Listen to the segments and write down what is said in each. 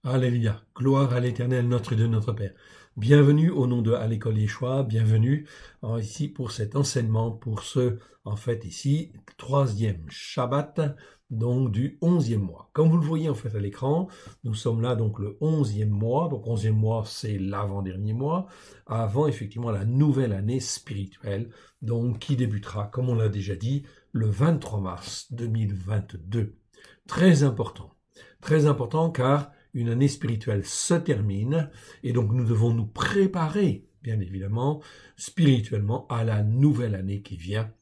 Alléluia. Gloire à l'Éternel, notre Dieu, notre Père. Bienvenue au nom de à l'école Yeshua. Bienvenue ici pour cet enseignement, pour ce, ici, 3e Shabbat, donc du 11e mois. Comme vous le voyez à l'écran, nous sommes là donc le 11e mois. Donc 11e mois, c'est l'avant-dernier mois, avant effectivement la nouvelle année spirituelle, donc qui débutera, comme on l'a déjà dit, le 23 mars 2022. Très important car une année spirituelle se termine et donc nous devons nous préparer, bien évidemment, spirituellement à la nouvelle année qui vient,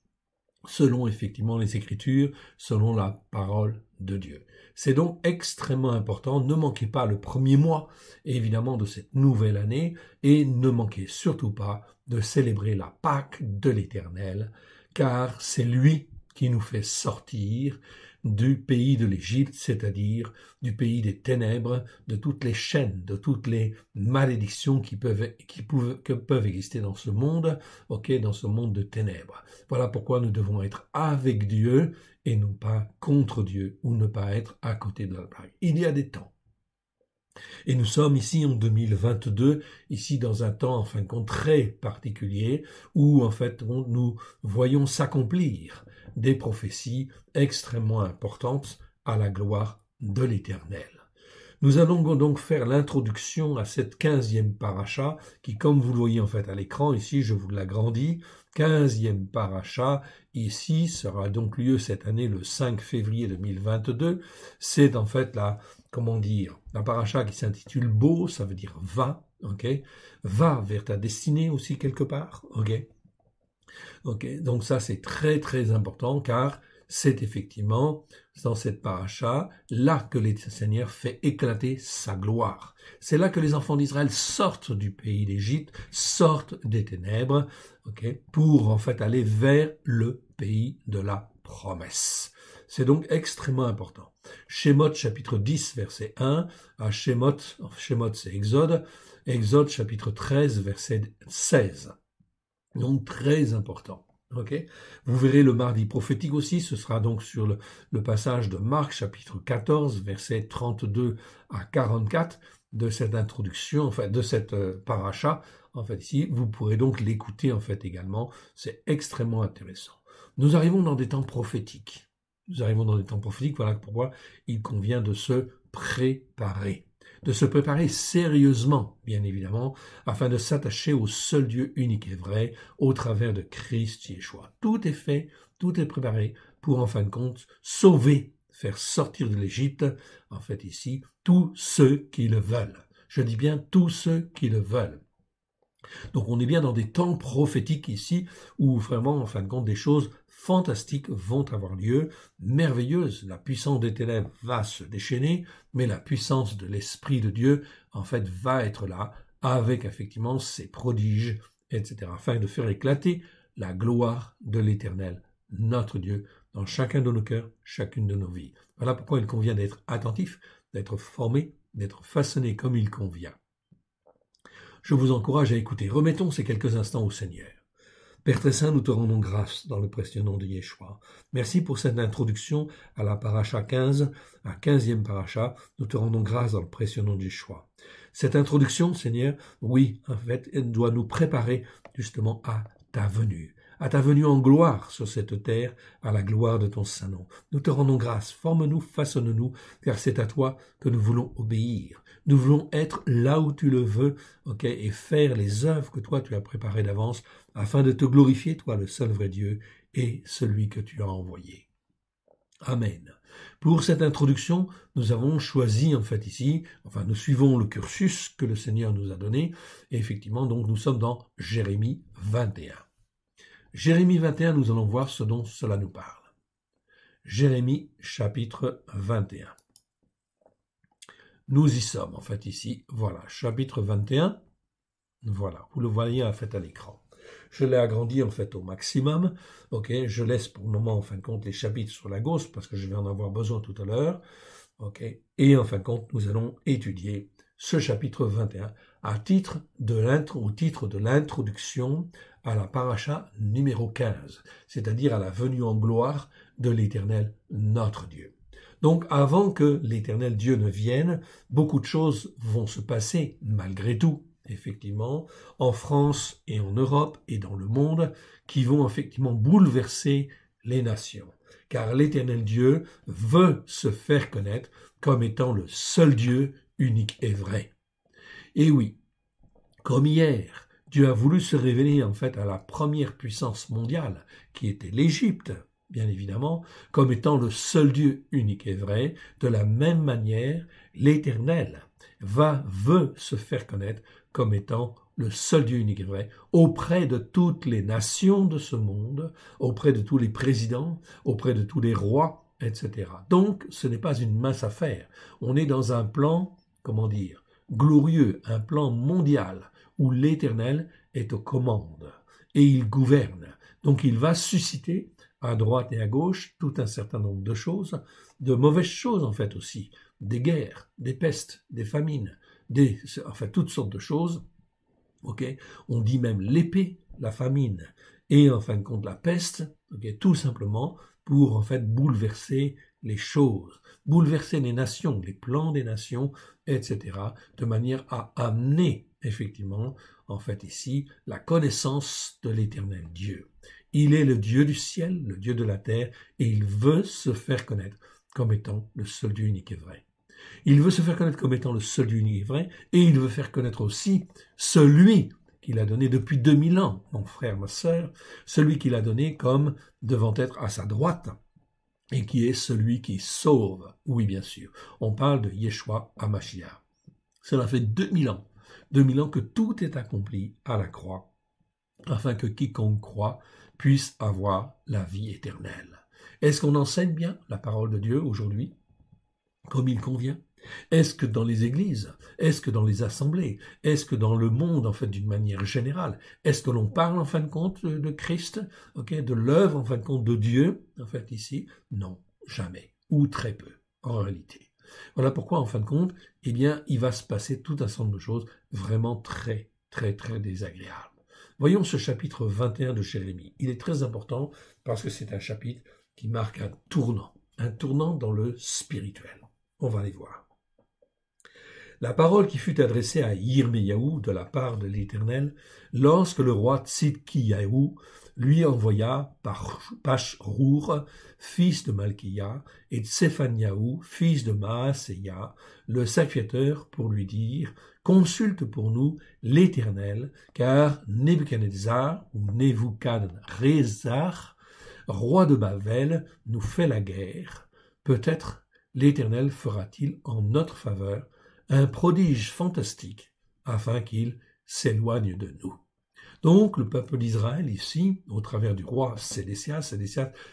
selon effectivement les Écritures, selon la parole de Dieu. C'est donc extrêmement important, ne manquez pas le premier mois, évidemment, de cette nouvelle année et ne manquez surtout pas de célébrer la Pâque de l'Éternel, car c'est lui qui nous fait sortir du pays de l'Égypte, c'est-à-dire du pays des ténèbres, de toutes les chaînes, de toutes les malédictions qui peuvent exister dans ce monde, dans ce monde de ténèbres. Voilà pourquoi nous devons être avec Dieu et non pas contre Dieu, ou ne pas être à côté de la plaque. Il y a des temps. Et nous sommes ici en 2022, ici dans un temps, très particulier, où, nous voyons s'accomplir des prophéties extrêmement importantes à la gloire de l'Éternel. Nous allons donc faire l'introduction à cette 15e paracha, qui, comme vous le voyez à l'écran, ici, je vous l'agrandis, 15e paracha, ici, sera donc lieu cette année le 5 février 2022. C'est la paracha qui s'intitule Beau, ça veut dire va, va vers ta destinée aussi quelque part, donc ça c'est très important car c'est effectivement dans cette paracha là que le Seigneur fait éclater sa gloire. C'est là que les enfants d'Israël sortent du pays d'Égypte, sortent des ténèbres, pour aller vers le pays de la promesse. C'est donc extrêmement important. Shemot chapitre 10 verset 1 à Shemot c'est Exode chapitre 13 verset 16. Donc très important. Vous verrez le mardi prophétique aussi, ce sera donc sur le passage de Marc chapitre 14 versets 32 à 44 de cette introduction, de cette paracha. Ici, vous pourrez donc l'écouter également, c'est extrêmement intéressant. Nous arrivons dans des temps prophétiques. Voilà pourquoi il convient de se préparer. De se préparer sérieusement, bien évidemment, afin de s'attacher au seul Dieu unique et vrai, au travers de Christ Yeshua. Tout est fait, tout est préparé pour, en fin de compte, sauver, faire sortir de l'Égypte, ici, tous ceux qui le veulent. Je dis bien tous ceux qui le veulent. Donc on est bien dans des temps prophétiques ici, où vraiment, en fin de compte, des choses fantastiques vont avoir lieu, merveilleuses. La puissance des ténèbres va se déchaîner, mais la puissance de l'Esprit de Dieu, va être là, avec effectivement ses prodiges, etc., afin de faire éclater la gloire de l'Éternel, notre Dieu, dans chacun de nos cœurs, chacune de nos vies. Voilà pourquoi il convient d'être attentif, d'être formé, d'être façonné comme il convient. Je vous encourage à écouter. Remettons ces quelques instants au Seigneur. Père très saint, nous te rendons grâce dans le précieux nom de Yeshua. Merci pour cette introduction à la paracha 15, à 15e paracha. Nous te rendons grâce dans le précieux nom de Yeshua. Cette introduction, Seigneur, oui, elle doit nous préparer justement à ta venue en gloire sur cette terre, à la gloire de ton saint nom. Nous te rendons grâce, forme-nous, façonne-nous, car c'est à toi que nous voulons obéir. Nous voulons être là où tu le veux, et faire les œuvres que toi tu as préparées d'avance, afin de te glorifier, toi le seul vrai Dieu, et celui que tu as envoyé. Amen. Pour cette introduction, nous avons choisi ici, nous suivons le cursus que le Seigneur nous a donné, et effectivement, donc nous sommes dans Jérémie 21. Jérémie 21, nous allons voir ce dont cela nous parle. Jérémie chapitre 21. Nous y sommes, ici. Voilà, chapitre 21. Voilà, vous le voyez à l'écran. Je l'ai agrandi au maximum. Je laisse pour le moment, les chapitres sur la gauche, parce que je vais en avoir besoin tout à l'heure. Et en fin de compte, nous allons étudier ce chapitre 21 au titre de l'introduction à la paracha numéro 15, c'est-à-dire à la venue en gloire de l'Éternel, notre Dieu. Donc avant que l'Éternel Dieu ne vienne, beaucoup de choses vont se passer malgré tout, effectivement, en France et en Europe et dans le monde, qui vont effectivement bouleverser les nations. Car l'Éternel Dieu veut se faire connaître comme étant le seul Dieu unique et vrai. Et oui, comme hier, Dieu a voulu se révéler en fait à la première puissance mondiale, qui était l'Égypte, bien évidemment, comme étant le seul Dieu unique et vrai. De la même manière, l'Éternel veut se faire connaître comme étant le seul Dieu unique et vrai auprès de toutes les nations de ce monde, auprès de tous les présidents, auprès de tous les rois, etc. Donc, ce n'est pas une mince affaire. On est dans un plan, comment dire, glorieux, un plan mondial où l'Éternel est aux commandes et il gouverne. Donc, il va susciter à droite et à gauche tout un certain nombre de choses, de mauvaises choses en fait aussi, des guerres, des pestes, des famines, toutes sortes de choses. Okay, on dit même l'épée, la famine et en fin de compte la peste, okay, tout simplement pour en fait bouleverser les choses, bouleverser les nations, les plans des nations, etc., de manière à amener effectivement en fait ici la connaissance de l'Éternel Dieu. Il est le Dieu du ciel, le Dieu de la terre, et il veut se faire connaître comme étant le seul Dieu unique et vrai. Il veut se faire connaître comme étant le seul Dieu unique et vrai, et il veut faire connaître aussi celui qu'il a donné depuis 2000 ans, mon frère, ma sœur, celui qu'il a donné comme devant être à sa droite, et qui est celui qui sauve. Oui, bien sûr, on parle de Yeshua HaMashiach. Cela fait 2000 ans que tout est accompli à la croix, afin que quiconque croit puisse avoir la vie éternelle. Est-ce qu'on enseigne bien la parole de Dieu aujourd'hui, comme il convient? Est-ce que dans les églises, est-ce que dans les assemblées, est-ce que dans le monde, en fait, d'une manière générale, est-ce que l'on parle, en fin de compte, de Christ, okay, de l'œuvre, en fin de compte, de Dieu, en fait, ici? Non, jamais, ou très peu, en réalité. Voilà pourquoi, en fin de compte, eh bien, il va se passer tout un certain nombre de choses vraiment très, très, très désagréables. Voyons ce chapitre 21 de Jérémie. Il est très important parce que c'est un chapitre qui marque un tournant dans le spirituel. On va les voir. La parole qui fut adressée à Yirmiyahu de la part de l'Éternel, lorsque le roi Tzidkiyahu lui envoya par Pashrour, fils de Malkiya, et Tsefaniahu, fils de Maaseya, le sacrificateur, pour lui dire « Consulte pour nous l'Éternel, car Nebuchadnezzar, ou Nebuchadnezzar, roi de Babel, nous fait la guerre. Peut-être l'Éternel fera-t-il en notre faveur un prodige fantastique, afin qu'il s'éloigne de nous. » Donc, le peuple d'Israël, ici, au travers du roi Sédécias,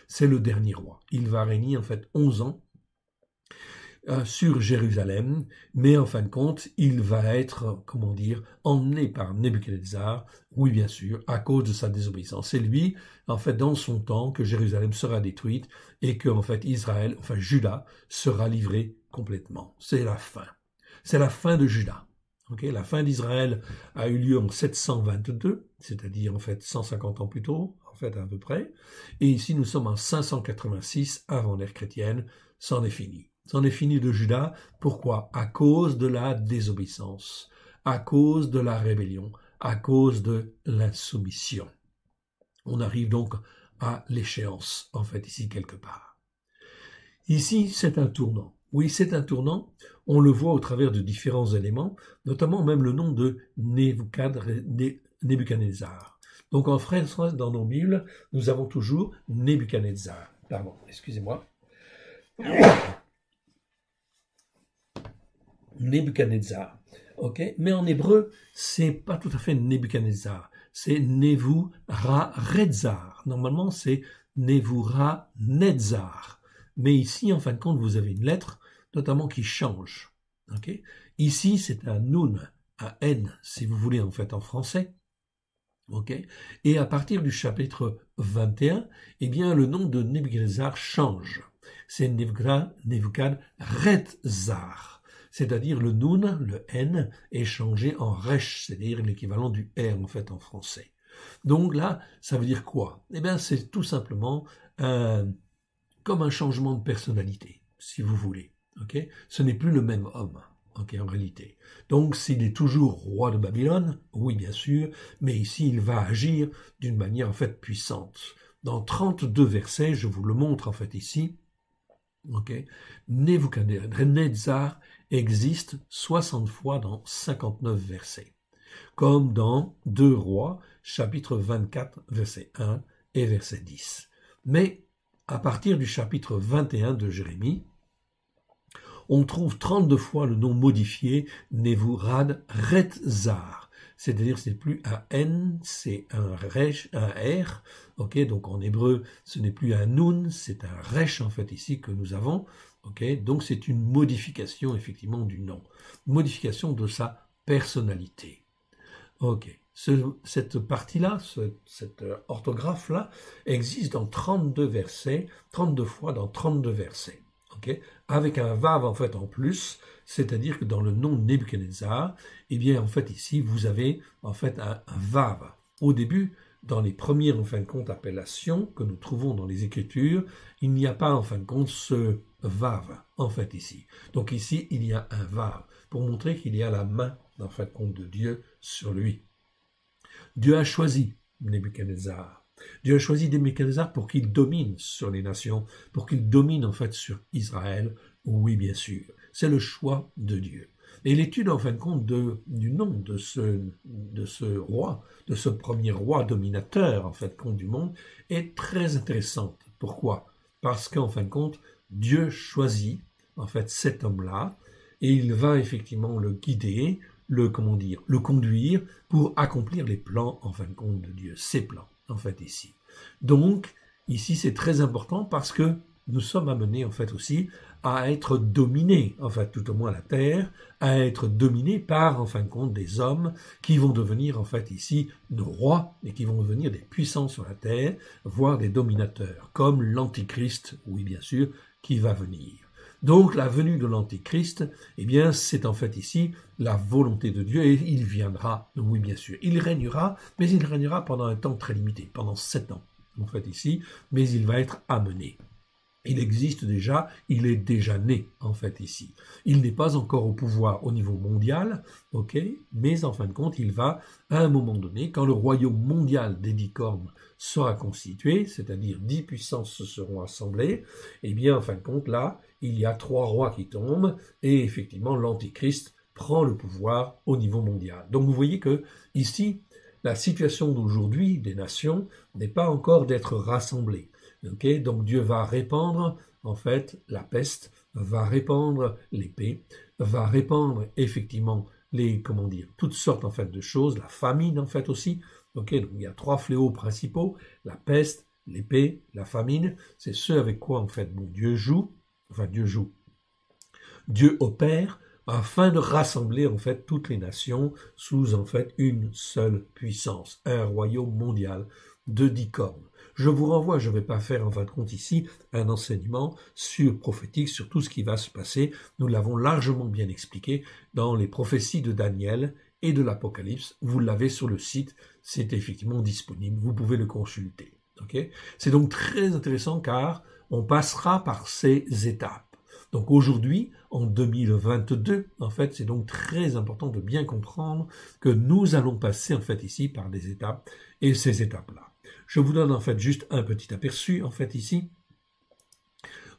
c'est le dernier roi. Il va régner, en fait, 11 ans sur Jérusalem, mais en fin de compte, il va être, comment dire, emmené par Nebuchadnezzar, oui, bien sûr, à cause de sa désobéissance. C'est lui, en fait, dans son temps, que Jérusalem sera détruite et que, en fait, Israël, enfin, Juda, sera livré complètement. C'est la fin. C'est la fin de Juda. Okay, la fin d'Israël a eu lieu en 722, c'est-à-dire en fait 150 ans plus tôt, en fait à peu près. Et ici nous sommes en 586 avant l'ère chrétienne. C'en est fini. C'en est fini de Juda. Pourquoi? À cause de la désobéissance, à cause de la rébellion, à cause de l'insoumission. On arrive donc à l'échéance, en fait ici quelque part. Ici c'est un tournant. Oui, c'est un tournant, on le voit au travers de différents éléments, notamment même le nom de Nebuchadnezzar. Donc en français, dans nos Bibles, nous avons toujours Nebuchadnezzar. Pardon, excusez-moi. Nebuchadnezzar. Ok, mais en hébreu, c'est pas tout à fait Nebuchadnezzar, c'est Nebuchadnezzar. Normalement, c'est Nebuchadnezzar. Mais ici, en fin de compte, vous avez une lettre, notamment qui change. Okay, ici, c'est un nun, un n, si vous voulez, en fait, en français. Okay, et à partir du chapitre 21, eh bien, le nom de Nebuchadnezzar change. C'est Nebuchadnezzar. C'est-à-dire le nun, le n, est changé en resh, c'est-à-dire l'équivalent du r, en fait, en français. Donc là, ça veut dire quoi? Eh bien, c'est tout simplement comme un changement de personnalité. si vous voulez. Okay, ce n'est plus le même homme. Okay, en réalité. Donc, s'il est toujours roi de Babylone, oui, bien sûr, mais ici, il va agir d'une manière, en fait, puissante. Dans 32 versets, je vous le montre, en fait, ici, okay, Nebuchadnezzar existe 60 fois dans 59 versets, comme dans 2 Rois, chapitre 24, verset 1 et verset 10. Mais, à partir du chapitre 21 de Jérémie, on trouve 32 fois le nom modifié Nebuchadnezzar. C'est-à-dire ce n'est plus un N, c'est un Resh, un R. Okay, donc en hébreu, ce n'est plus un Nun, c'est un Resh en fait ici que nous avons. Okay, donc c'est une modification effectivement du nom, modification de sa personnalité. Ok, cette partie-là, cette orthographe-là, existe dans 32 versets, 32 fois dans 32 versets. Okay, avec un vav en fait en plus, c'est-à-dire que dans le nom Nebuchadnezzar, eh bien en fait ici vous avez en fait un vav. Au début, dans les premières en fin de compte appellations que nous trouvons dans les Écritures, il n'y a pas en fin de compte ce vav en fait ici. Donc ici il y a un vav pour montrer qu'il y a la main en fin de compte de Dieu sur lui. Dieu a choisi Nebuchadnezzar. Dieu a choisi Nebuchadnezzar pour qu'il domine sur les nations, pour qu'il domine en fait sur Israël. Oui, bien sûr, c'est le choix de Dieu. Et l'étude en fin de compte du nom de ce roi, de ce premier roi dominateur en fin de compte du monde, est très intéressante. Pourquoi? Parce qu'en fin de compte, Dieu choisit en fait cet homme-là et il va effectivement le guider, le conduire pour accomplir les plans en fin de compte de Dieu, ses plans. En fait ici. Donc, ici c'est très important parce que nous sommes amenés en fait aussi à être dominés, en fait tout au moins la terre, à être dominés par en fin de compte des hommes qui vont devenir en fait ici nos rois et qui vont devenir des puissances sur la terre, voire des dominateurs, comme l'Antichrist, oui bien sûr, qui va venir. Donc la venue de l'Antichrist, eh bien c'est en fait ici la volonté de Dieu et il viendra, oui bien sûr, il régnera, mais il régnera pendant un temps très limité, pendant 7 ans en fait ici, mais il va être amené. Il existe déjà, il est déjà né en fait ici. Il n'est pas encore au pouvoir au niveau mondial, ok, mais en fin de compte il va à un moment donné, quand le royaume mondial des 10 cornes sera constitué, c'est-à-dire 10 puissances se seront assemblées, eh bien en fin de compte là, il y a 3 rois qui tombent et effectivement l'Antichrist prend le pouvoir au niveau mondial. Donc vous voyez que ici, la situation d'aujourd'hui des nations n'est pas encore d'être rassemblées. Okay, donc Dieu va répandre en fait la peste, va répandre l'épée, va répandre effectivement toutes sortes en fait de choses, la famine en fait aussi. Okay, donc il y a 3 fléaux principaux, la peste, l'épée, la famine. C'est ce avec quoi en fait Dieu joue. Dieu opère afin de rassembler en fait toutes les nations sous en fait une seule puissance, un royaume mondial de 10 cornes. Je vous renvoie, je ne vais pas faire en fin de compte ici un enseignement prophétique sur tout ce qui va se passer. Nous l'avons largement bien expliqué dans les prophéties de Daniel et de l'Apocalypse. Vous l'avez sur le site, c'est effectivement disponible, vous pouvez le consulter. Okay? C'est donc très intéressant car on passera par ces étapes. Donc aujourd'hui, en 2022, en fait, c'est donc très important de bien comprendre que nous allons passer en fait ici par des étapes et ces étapes-là. Je vous donne en fait juste un petit aperçu en fait ici.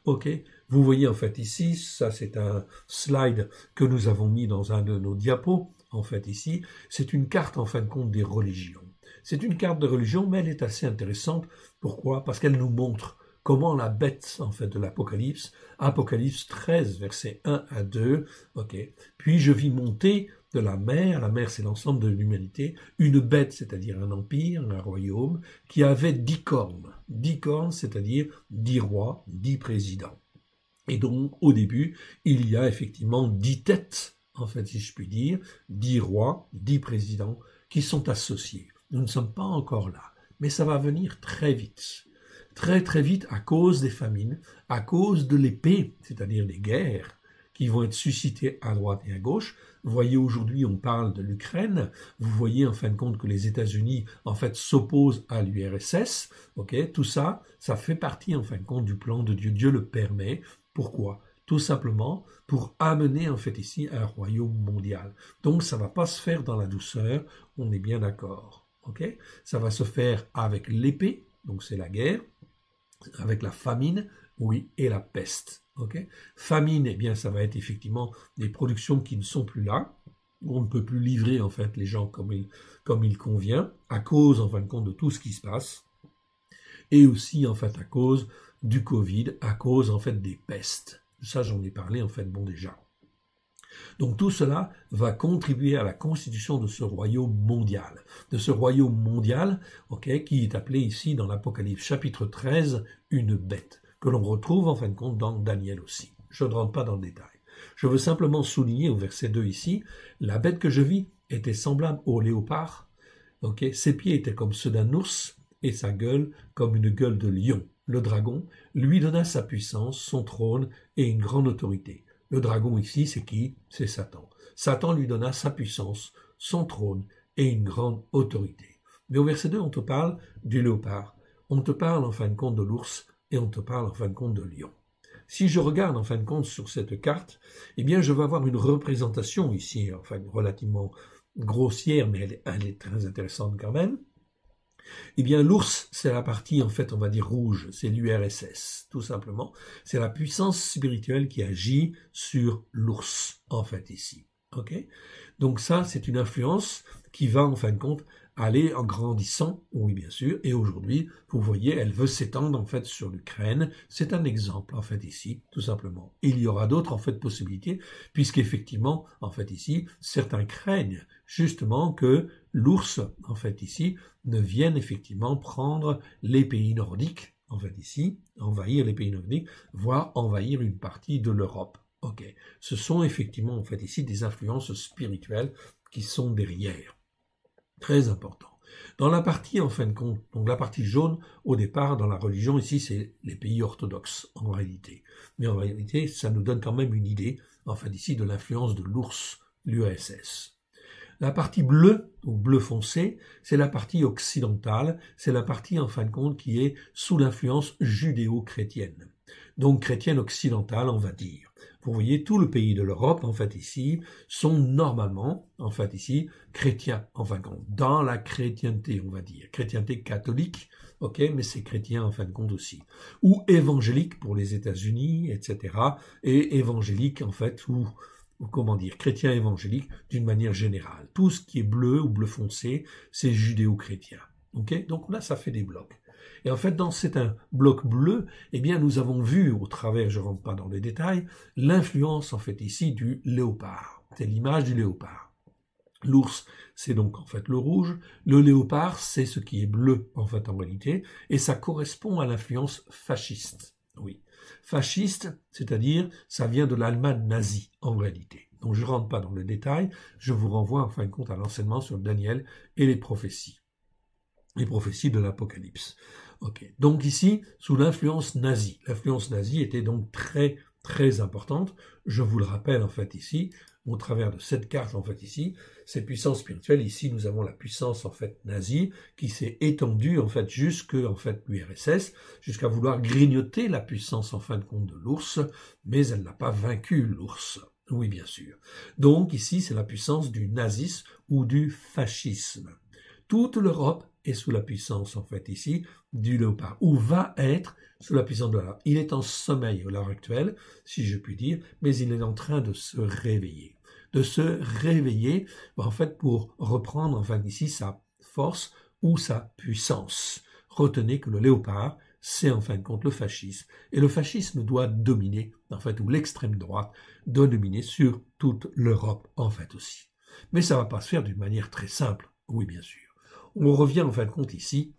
Ok, vous voyez en fait ici, ça c'est un slide que nous avons mis dans un de nos diapos. En fait ici, c'est une carte en fin de compte des religions. C'est une carte de religion, mais elle est assez intéressante. Pourquoi? Parce qu'elle nous montre comment la bête en fait de l'Apocalypse, Apocalypse 13, versets 1 à 2, ok. Puis je vis monter de la mer c'est l'ensemble de l'humanité, une bête, c'est-à-dire un empire, un royaume, qui avait 10 cornes. 10 cornes, c'est-à-dire 10 rois, 10 présidents. Et donc, au début, il y a effectivement 10 têtes, en fait, si je puis dire, 10 rois, 10 présidents, qui sont associés. Nous ne sommes pas encore là, mais ça va venir très vite. Très très vite à cause des famines, à cause de l'épée, c'est-à-dire des guerres qui vont être suscitées à droite et à gauche. Vous voyez, aujourd'hui, on parle de l'Ukraine. Vous voyez, en fin de compte, que les États-Unis, en fait, s'opposent à l'URSS. Ok, tout ça, ça fait partie, en fin de compte, du plan de Dieu. Dieu le permet. Pourquoi? tout simplement pour amener en fait ici un royaume mondial. Donc ça ne va pas se faire dans la douceur, on est bien d'accord. Okay, ça va se faire avec l'épée, donc c'est la guerre, avec la famine, oui, et la peste. Okay, famine, eh bien ça va être effectivement des productions qui ne sont plus là. On ne peut plus livrer en fait les gens comme il convient, à cause en fin de compte de tout ce qui se passe, et aussi en fait à cause du Covid, à cause en fait des pestes. Ça j'en ai parlé en fait déjà. Donc tout cela va contribuer à la constitution de ce royaume mondial. Okay, qui est appelé ici dans l'Apocalypse chapitre 13 une bête, que l'on retrouve en fin de compte dans Daniel aussi. Je ne rentre pas dans le détail. Je veux simplement souligner au verset 2 ici, la bête que je vis était semblable au léopard. Okay, ses pieds étaient comme ceux d'un ours et sa gueule comme une gueule de lion. Le dragon lui donna sa puissance, son trône et une grande autorité. Le dragon ici, c'est qui? C'est Satan. Satan lui donna sa puissance, son trône et une grande autorité. Mais au verset 2, on te parle du léopard. On te parle en fin de compte de l'ours et on te parle en fin de compte de lion. Si je regarde en fin de compte sur cette carte, eh bien je vais avoir une représentation ici, enfin relativement grossière, mais elle est très intéressante quand même. Eh bien, l'ours, c'est la partie, en fait, on va dire rouge, c'est l'URSS, tout simplement. C'est la puissance spirituelle qui agit sur l'ours, en fait, ici. Okay, donc ça, c'est une influence qui va, en fin de compte, aller en grandissant, oui, bien sûr, et aujourd'hui, vous voyez, elle veut s'étendre, en fait, sur l'Ukraine. C'est un exemple, en fait, ici, tout simplement. Et il y aura d'autres, en fait, possibilités, puisqu'effectivement, en fait, ici, certains craignent, justement, que l'ours, en fait, ici, ne vienne effectivement prendre les pays nordiques, en fait, ici, envahir les pays nordiques, voire envahir une partie de l'Europe. Ok, ce sont effectivement, en fait, ici, des influences spirituelles qui sont derrière. Très important. Dans la partie, en fin de compte, donc la partie jaune, au départ, dans la religion, ici, c'est les pays orthodoxes, en réalité. Mais en réalité, ça nous donne quand même une idée, en fait, ici, de l'influence de l'ours, l'URSS. La partie bleue, donc bleu foncé, c'est la partie occidentale, c'est la partie, en fin de compte, qui est sous l'influence judéo-chrétienne. Donc chrétienne occidentale, on va dire. Vous voyez, tout le pays de l'Europe, en fait, ici, sont normalement, en fait, ici, chrétiens, en fin de compte, dans la chrétienté, on va dire. Chrétienté catholique, ok, mais c'est chrétien, en fin de compte, aussi. Ou évangélique pour les États-Unis, etc. Et évangélique, en fait, ou comment dire, chrétien évangélique d'une manière générale. Tout ce qui est bleu ou bleu foncé, c'est judéo-chrétien. Ok, donc là, ça fait des blocs. Et en fait, dans un bloc bleu, eh bien, nous avons vu, au travers, je ne rentre pas dans les détails, l'influence, en fait, ici, du léopard. C'est l'image du léopard. L'ours, c'est donc, en fait, le rouge. Le léopard, c'est ce qui est bleu, en fait, en réalité. Et ça correspond à l'influence fasciste. Oui. Fasciste, c'est-à-dire, ça vient de l'Allemagne nazie, en réalité. Donc, je ne rentre pas dans le détail. Je vous renvoie, en fin de compte, à l'enseignement sur Daniel et les prophéties de l'Apocalypse. Okay. Donc ici, sous l'influence nazie. L'influence nazie était donc très, très importante. Je vous le rappelle, en fait, ici, au travers de cette carte, en fait, ici, ces puissances spirituelles, ici, nous avons la puissance, en fait, nazie, qui s'est étendue, en fait, jusque, en fait, l'URSS, jusqu'à vouloir grignoter la puissance, en fin de compte, de l'ours, mais elle n'a pas vaincu l'ours. Oui, bien sûr. Donc, ici, c'est la puissance du nazisme ou du fascisme. Toute l'Europe est sous la puissance, en fait, ici, du léopard, ou va être sous la puissance de l'Europe. Il est en sommeil à l'heure actuelle, si je puis dire, mais il est en train de se réveiller. De se réveiller, en fait, pour reprendre, en fait, ici, sa force ou sa puissance. Retenez que le léopard, c'est en fin de compte le fascisme. Et le fascisme doit dominer, en fait, ou l'extrême droite doit dominer sur toute l'Europe, en fait, aussi. Mais ça ne va pas se faire d'une manière très simple, oui, bien sûr. On revient en fin de compte ici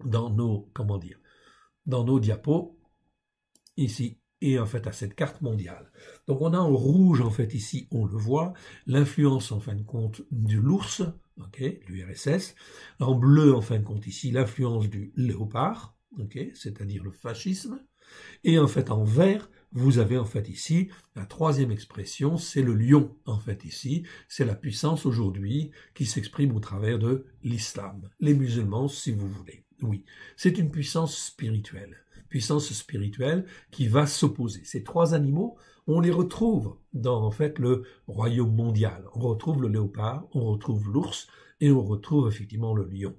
dans nos, dans nos diapos, ici, et en fait à cette carte mondiale. Donc on a en rouge, en fait ici, on le voit, l'influence en fin de compte de l'ours, okay, l'URSS, en bleu en fin de compte ici, l'influence du léopard, okay, c'est-à-dire le fascisme, et en fait en vert, vous avez en fait ici, la troisième expression, c'est le lion, en fait ici, c'est la puissance aujourd'hui qui s'exprime au travers de l'islam, les musulmans si vous voulez. Oui, c'est une puissance spirituelle. puissance spirituelle qui va s'opposer. Ces trois animaux, on les retrouve dans en fait le royaume mondial. On retrouve le léopard, on retrouve l'ours et on retrouve effectivement le lion.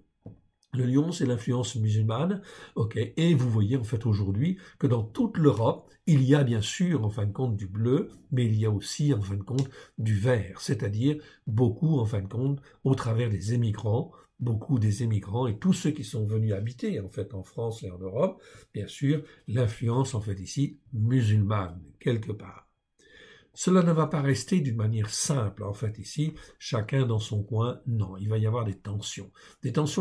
Le lion, c'est l'influence musulmane, ok. Et vous voyez en fait aujourd'hui que dans toute l'Europe, il y a bien sûr en fin de compte du bleu, mais il y a aussi en fin de compte du vert, c'est-à-dire beaucoup en fin de compte au travers des émigrants, beaucoup des émigrants et tous ceux qui sont venus habiter en fait en France et en Europe, bien sûr, l'influence en fait ici musulmane quelque part. Cela ne va pas rester d'une manière simple, en fait, ici, chacun dans son coin. Non, il va y avoir des tensions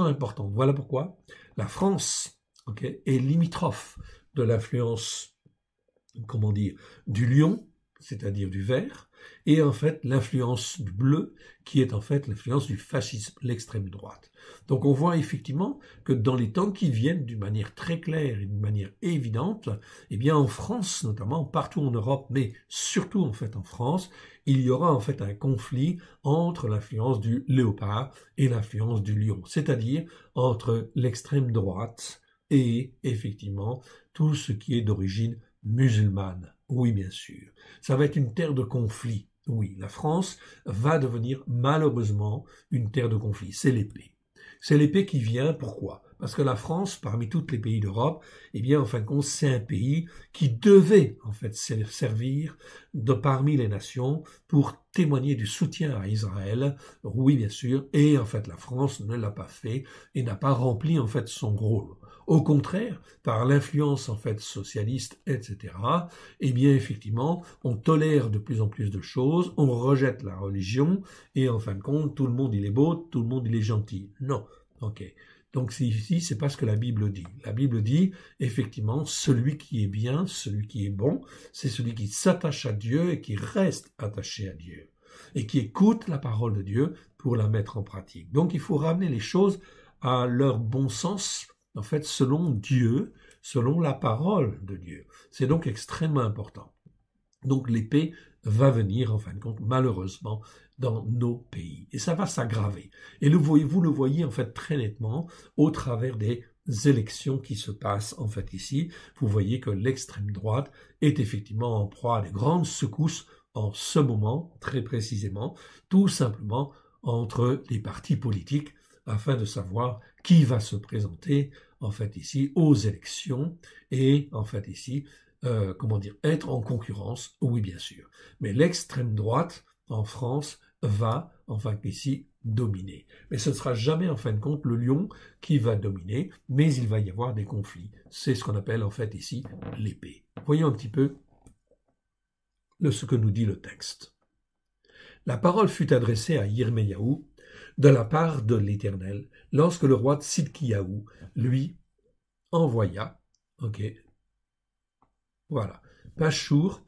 importantes. Voilà pourquoi la France, ok, est limitrophe de l'influence, comment dire, du lion, c'est-à-dire du vert, et en fait l'influence du bleu, qui est en fait l'influence du fascisme, l'extrême droite. Donc on voit effectivement que dans les temps qui viennent, d'une manière très claire et d'une manière évidente, eh bien en France notamment, partout en Europe, mais surtout en fait en France, il y aura en fait un conflit entre l'influence du léopard et l'influence du lion, c'est-à-dire entre l'extrême droite et effectivement tout ce qui est d'origine musulmane. Oui, bien sûr. Ça va être une terre de conflit. Oui, la France va devenir malheureusement une terre de conflit. C'est l'épée. C'est l'épée qui vient, pourquoi? Parce que la France, parmi tous les pays d'Europe, eh bien, en fin de compte, c'est un pays qui devait, en fait, servir de parmi les nations pour témoigner du soutien à Israël. Oui, bien sûr. Et, en fait, la France ne l'a pas fait et n'a pas rempli, en fait, son rôle. Au contraire, par l'influence en fait socialiste, etc., eh bien effectivement, on tolère de plus en plus de choses, on rejette la religion, et en fin de compte, tout le monde il est beau, tout le monde il est gentil. Non, ok. Donc ici, c'est pas ce que la Bible dit. La Bible dit, effectivement, celui qui est bien, celui qui est bon, c'est celui qui s'attache à Dieu et qui reste attaché à Dieu, et qui écoute la parole de Dieu pour la mettre en pratique. Donc il faut ramener les choses à leur bon sens, en fait, selon Dieu, selon la parole de Dieu. C'est donc extrêmement important. Donc l'épée va venir, en fin de compte, malheureusement, dans nos pays. Et ça va s'aggraver. Et vous le voyez, en fait, très nettement, au travers des élections qui se passent, en fait, ici. Vous voyez que l'extrême droite est effectivement en proie à des grandes secousses en ce moment, très précisément, tout simplement entre les partis politiques, afin de savoir qui va se présenter en fait ici aux élections et en fait ici être en concurrence, oui bien sûr. Mais l'extrême droite en France va en fait ici dominer. Mais ce ne sera jamais en fin de compte le lion qui va dominer, mais il va y avoir des conflits. C'est ce qu'on appelle en fait ici l'épée. Voyons un petit peu ce que nous dit le texte. La parole fut adressée à Yirmeyahu de la part de l'Éternel, lorsque le roi Tsidkiyahu lui envoya, voilà, Pashur,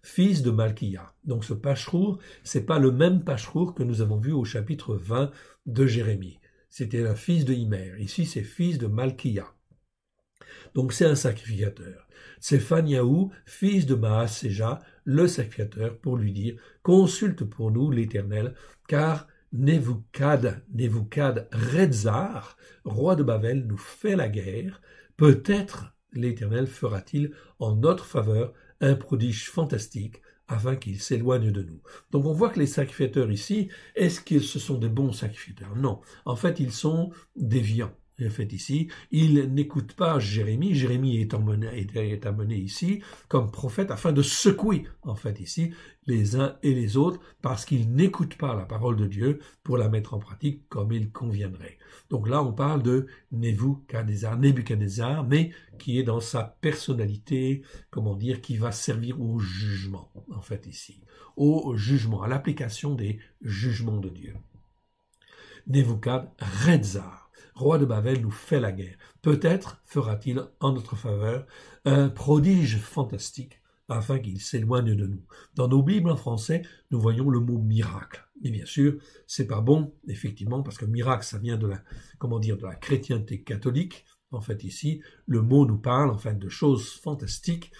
fils de Malkiya. Donc ce Pashur, c'est pas le même Pashur que nous avons vu au chapitre 20 de Jérémie. C'était un fils de Immer. Ici, c'est fils de Malkiya. Donc c'est un sacrificateur. C'est Phaniaou, fils de Maaséja, le sacrificateur, pour lui dire « Consulte pour nous l'Éternel, car Nebuchadrezzar, roi de Babel, nous fait la guerre. Peut-être l'Éternel fera-t-il en notre faveur un prodige fantastique afin qu'il s'éloigne de nous. » Donc on voit que les sacrificateurs ici, est-ce qu'ils ce sont des bons sacrificateurs? Non. En fait, ils sont déviants. En fait, ici, ils n'écoutent pas Jérémie. Jérémie est amené ici comme prophète afin de secouer, en fait, ici, les uns et les autres, parce qu'ils n'écoutent pas la parole de Dieu pour la mettre en pratique comme il conviendrait. Donc là, on parle de Nebuchadnezzar, mais qui est dans sa personnalité, qui va servir au jugement, en fait, ici. Au jugement, à l'application des jugements de Dieu. Nebuchadrezzar, roi de Babel, nous fait la guerre. Peut-être fera-t-il en notre faveur un prodige fantastique afin qu'il s'éloigne de nous. Dans nos Bibles en français, nous voyons le mot miracle. Et bien sûr, c'est pas bon, effectivement, parce que miracle, ça vient de la chrétienté catholique. En fait, ici, le mot nous parle, de choses fantastiques,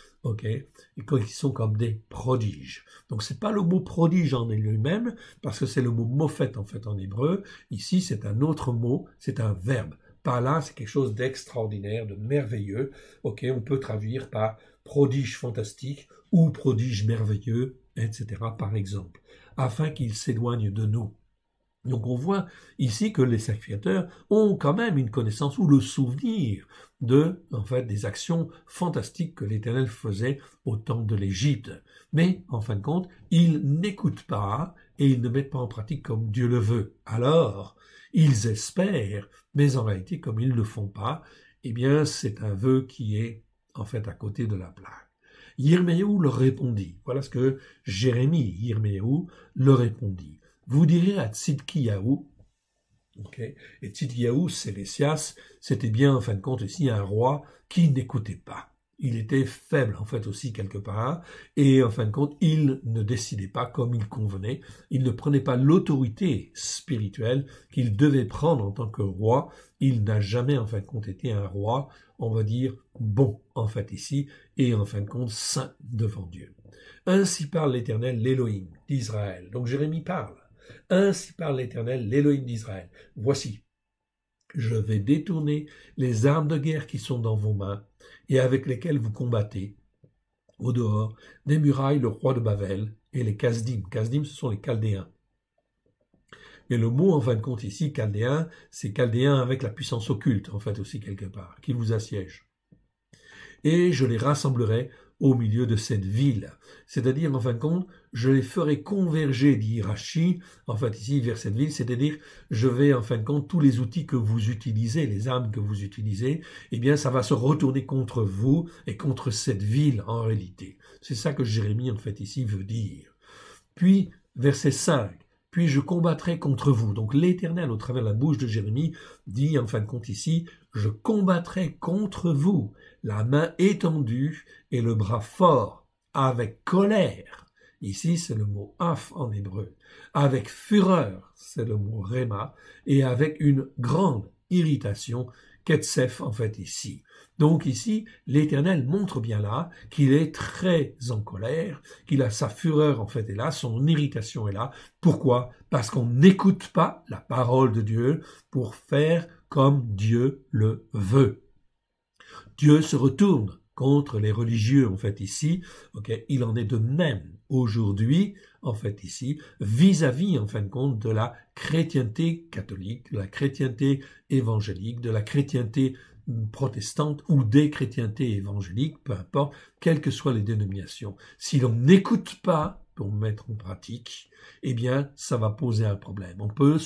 et qui sont comme des prodiges. Donc, c'est pas le mot prodige en lui-même, parce que c'est le mot mophet, en hébreu. Ici, c'est un autre mot, c'est un verbe. Par là, c'est quelque chose d'extraordinaire, de merveilleux. Ok, on peut traduire par prodige fantastique ou prodige merveilleux, etc. par exemple, afin qu'il s'éloigne de nous. Donc on voit ici que les sacrificateurs ont quand même une connaissance ou le souvenir de, en fait, des actions fantastiques que l'Éternel faisait au temps de l'Égypte. Mais, en fin de compte, ils n'écoutent pas et ils ne mettent pas en pratique comme Dieu le veut. Alors, ils espèrent, mais en réalité, comme ils ne le font pas, eh bien, c'est un vœu qui est, en fait, à côté de la plaque. Yirmiyahu leur répondit. Voilà ce que Jérémie, Yirmiyahu, leur répondit. Vous direz à Tzidkiyahu, okay, et Tzidkiyahu, Sédécias, c'était bien en fin de compte ici un roi qui n'écoutait pas. Il était faible en fait aussi quelque part, et en fin de compte, il ne décidait pas comme il convenait, il ne prenait pas l'autorité spirituelle qu'il devait prendre en tant que roi, il n'a jamais en fin de compte été un roi, on va dire, bon en fait ici, et en fin de compte, saint devant Dieu. Ainsi parle l'Éternel, l'Élohim d'Israël. Donc Jérémie parle. Ainsi parle l'Éternel, l'Élohim d'Israël. Voici, je vais détourner les armes de guerre qui sont dans vos mains et avec lesquelles vous combattez au dehors des murailles le roi de Babel et les Kasdim. Kasdim, ce sont les Chaldéens. Mais le mot, en fin de compte, ici, Chaldéen, c'est Chaldéen avec la puissance occulte, en fait, aussi quelque part, qui vous assiège. Et je les rassemblerai au milieu de cette ville. C'est-à-dire, en fin de compte, je les ferai converger, dit Rachi, en fait ici, vers cette ville, c'est-à-dire, je vais, en fin de compte, tous les outils que vous utilisez, les armes que vous utilisez, eh bien, ça va se retourner contre vous et contre cette ville, en réalité. C'est ça que Jérémie, en fait, ici, veut dire. Puis, verset 5, puis je combattrai contre vous. Donc l'Éternel, au travers de la bouche de Jérémie, dit en fin de compte ici, je combattrai contre vous, la main étendue et le bras fort, avec colère. Ici, c'est le mot af en hébreu. Avec fureur, c'est le mot réma, et avec une grande irritation, ketsef en fait ici. Donc ici, l'Éternel montre bien là qu'il est très en colère, qu'il a sa fureur en fait est là, son irritation est là. Pourquoi? Parce qu'on n'écoute pas la parole de Dieu pour faire comme Dieu le veut. Dieu se retourne contre les religieux en fait ici, okay? Il en est de même aujourd'hui en fait ici, vis-à-vis en fin de compte de la chrétienté catholique, de la chrétienté évangélique, de la chrétienté protestante ou des chrétientés évangéliques, peu importe, quelles que soient les dénominations. Si l'on n'écoute pas pour mettre en pratique, eh bien, ça va poser un problème. On peut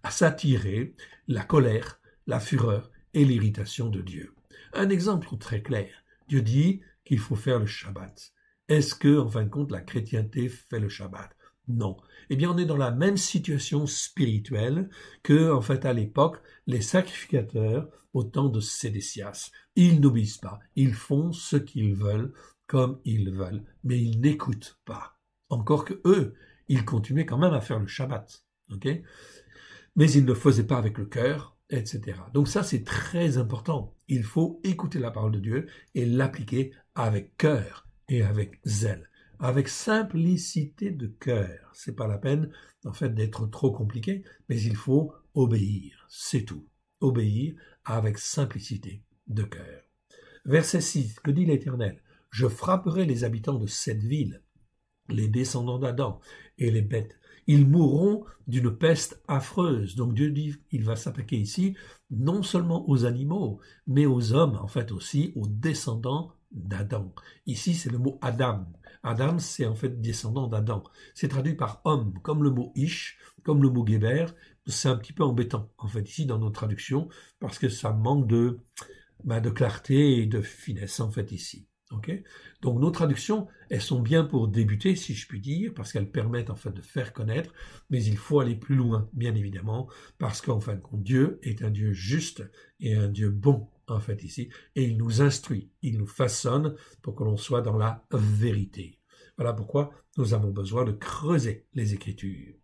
s'attirer la colère, la fureur et l'irritation de Dieu. Un exemple très clair. Dieu dit qu'il faut faire le Shabbat. Est-ce que, en fin de compte, la chrétienté fait le Shabbat? Non. Eh bien, on est dans la même situation spirituelle que, en fait, à l'époque, les sacrificateurs au temps de Sédécias. Ils n'obéissent pas. Ils font ce qu'ils veulent, comme ils veulent, mais ils n'écoutent pas. Encore que eux, ils continuaient quand même à faire le Shabbat. Okay? Mais ils ne le faisaient pas avec le cœur, etc. Donc ça, c'est très important. Il faut écouter la parole de Dieu et l'appliquer avec cœur et avec zèle. Avec simplicité de cœur. C'est pas la peine, en fait, d'être trop compliqué, mais il faut obéir. C'est tout. Obéir avec simplicité de cœur. Verset 6, que dit l'Éternel? Je frapperai les habitants de cette ville, les descendants d'Adam et les bêtes. Ils mourront d'une peste affreuse. Donc Dieu dit qu'il va s'attaquer ici non seulement aux animaux, mais aux hommes, en fait aussi aux descendants d'Adam. Ici, c'est le mot Adam. Adam, c'est en fait descendant d'Adam. C'est traduit par homme, comme le mot Ish, comme le mot Geber. C'est un petit peu embêtant, en fait, ici, dans nos traductions, parce que ça manque de clarté et de finesse, en fait, ici. Okay? Donc nos traductions, elles sont bien pour débuter, si je puis dire, parce qu'elles permettent en fait de faire connaître, mais il faut aller plus loin, bien évidemment, parce qu'en fin de compte, Dieu est un Dieu juste et un Dieu bon, en fait, ici, et il nous instruit, il nous façonne pour que l'on soit dans la vérité. Voilà pourquoi nous avons besoin de creuser les Écritures.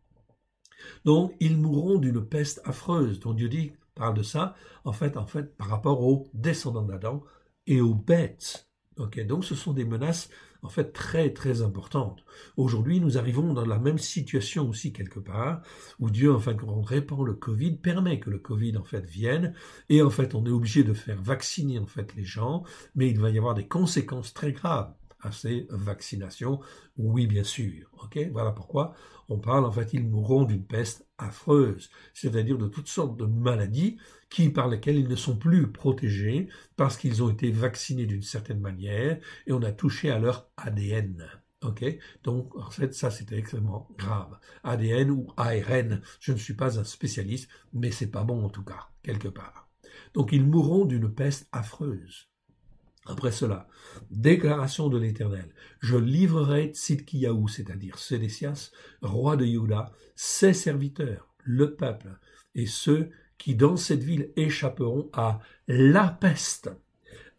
Donc, ils mourront d'une peste affreuse, dont Dieu dit, parle de ça, en fait, par rapport aux descendants d'Adam et aux bêtes. Okay, donc ce sont des menaces en fait très très importantes. Aujourd'hui, nous arrivons dans la même situation aussi quelque part, où Dieu, en fin de compte, répand le Covid, permet que le Covid en fait vienne, et en fait on est obligé de faire vacciner en fait les gens, mais il va y avoir des conséquences très graves à ces vaccinations. Oui, bien sûr. Okay, voilà pourquoi on parle en fait ils mourront d'une peste affreuse, c'est-à-dire de toutes sortes de maladies par lesquelles ils ne sont plus protégés parce qu'ils ont été vaccinés d'une certaine manière et on a touché à leur ADN. Okay, donc en fait ça c'était extrêmement grave. ADN ou ARN, je ne suis pas un spécialiste, mais c'est pas bon en tout cas quelque part. Donc ils mourront d'une peste affreuse. Après cela, déclaration de l'Éternel, je livrerai Tzidkiyahu, c'est-à-dire Sédécias, roi de Juda, ses serviteurs, le peuple, et ceux qui dans cette ville échapperont à la peste,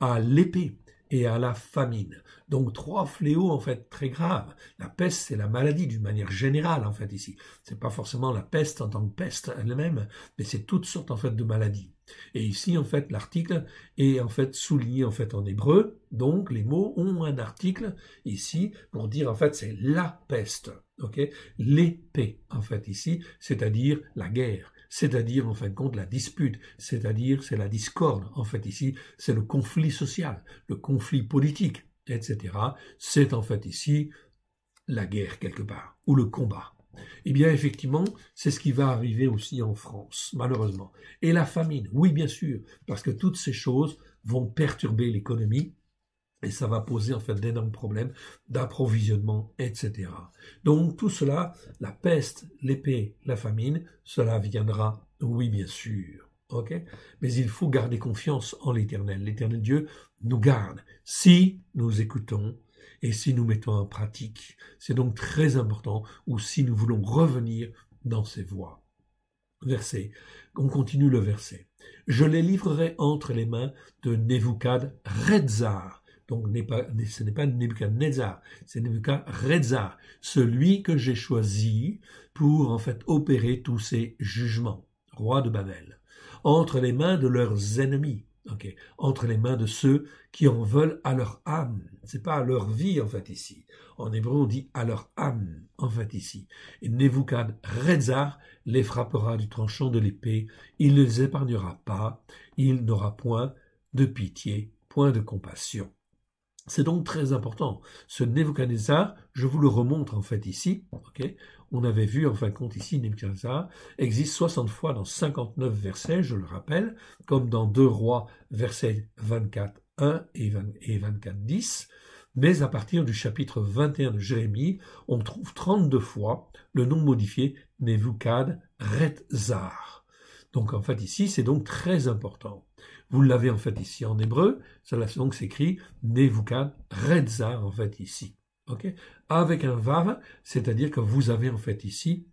à l'épée et à la famine. Donc 3 fléaux en fait très graves. La peste, c'est la maladie d'une manière générale en fait ici. C'est pas forcément la peste en tant que peste elle-même, mais c'est toutes sortes en fait de maladies. Et ici en fait l'article est en fait souligné en fait en hébreu. Donc les mots ont un article ici pour dire en fait c'est la peste. Okay, l'épée en fait ici, c'est-à-dire la guerre. C'est-à-dire, en fin de compte, la dispute, c'est-à-dire, c'est la discorde, en fait, ici, c'est le conflit social, le conflit politique, etc. C'est, en fait, ici, la guerre, quelque part, ou le combat. Eh bien, effectivement, c'est ce qui va arriver aussi en France, malheureusement. Et la famine, oui, bien sûr, parce que toutes ces choses vont perturber l'économie, et ça va poser en fait d'énormes problèmes d'approvisionnement, etc. Donc tout cela, la peste, l'épée, la famine, cela viendra, oui bien sûr. Okay, mais il faut garder confiance en l'Éternel. L'Éternel Dieu nous garde si nous écoutons et si nous mettons en pratique. C'est donc très important, ou si nous voulons revenir dans ses voies. Verset. On continue le verset. Je les livrerai entre les mains de Nebuchadrezzar. Donc ce n'est pas Nebuchadnezzar, c'est Nebuchadrezzar, celui que j'ai choisi pour en fait opérer tous ces jugements, roi de Babel, entre les mains de leurs ennemis, okay, entre les mains de ceux qui en veulent à leur âme. C'est pas à leur vie en fait ici. En hébreu on dit à leur âme en fait ici. Et Nebuchadrezzar les frappera du tranchant de l'épée, il ne les épargnera pas, il n'aura point de pitié, point de compassion. C'est donc très important. Ce Nebuchadnezzar, je vous le remontre en fait ici. Okay, on avait vu en fin de compte ici, Nebuchadnezzar existe 60 fois dans 59 versets, je le rappelle, comme dans 2 Rois, versets 24.1 et 24.10. Mais à partir du chapitre 21 de Jérémie, on trouve 32 fois le nom modifié Nebuchadrezzar. Donc en fait ici, c'est donc très important. Vous l'avez en fait ici en hébreu, cela donc s'écrit Nebuchadrezzar en fait ici. Okay, avec un vav, c'est-à-dire que vous avez en fait ici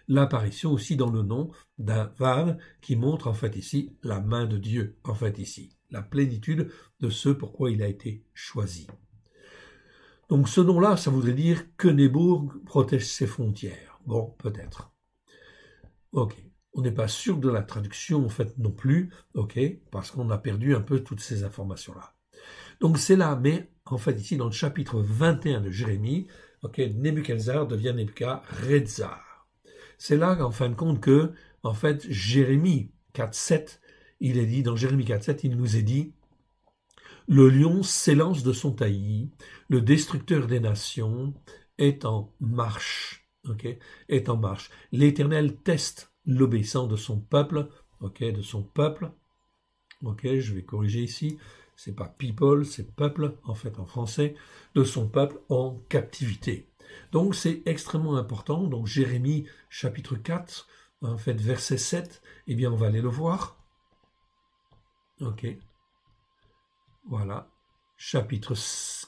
l'apparition aussi dans le nom d'un vav qui montre en fait ici la main de Dieu en fait ici, la plénitude de ce pourquoi il a été choisi. Donc ce nom-là, ça voudrait dire que Nebo protège ses frontières. Bon, peut-être. Ok. On n'est pas sûr de la traduction en fait non plus, ok, parce qu'on a perdu un peu toutes ces informations-là. Donc c'est là, mais en fait ici dans le chapitre 21 de Jérémie, ok, Nebuchadnezzar devient Nebuchadrezzar. C'est là en fin de compte que, en fait, Jérémie 4.7, il est dit, dans Jérémie 4.7, il nous est dit, le lion s'élance de son taillis, le destructeur des nations est en marche, ok, est en marche. L'Éternel teste l'obéissant de son peuple, ok, de son peuple, ok, je vais corriger ici, c'est pas people, c'est peuple, en fait, en français, de son peuple en captivité. Donc, c'est extrêmement important. Donc, Jérémie, chapitre 4, en fait, verset 7, eh bien, on va aller le voir. Ok. Voilà. Chapitre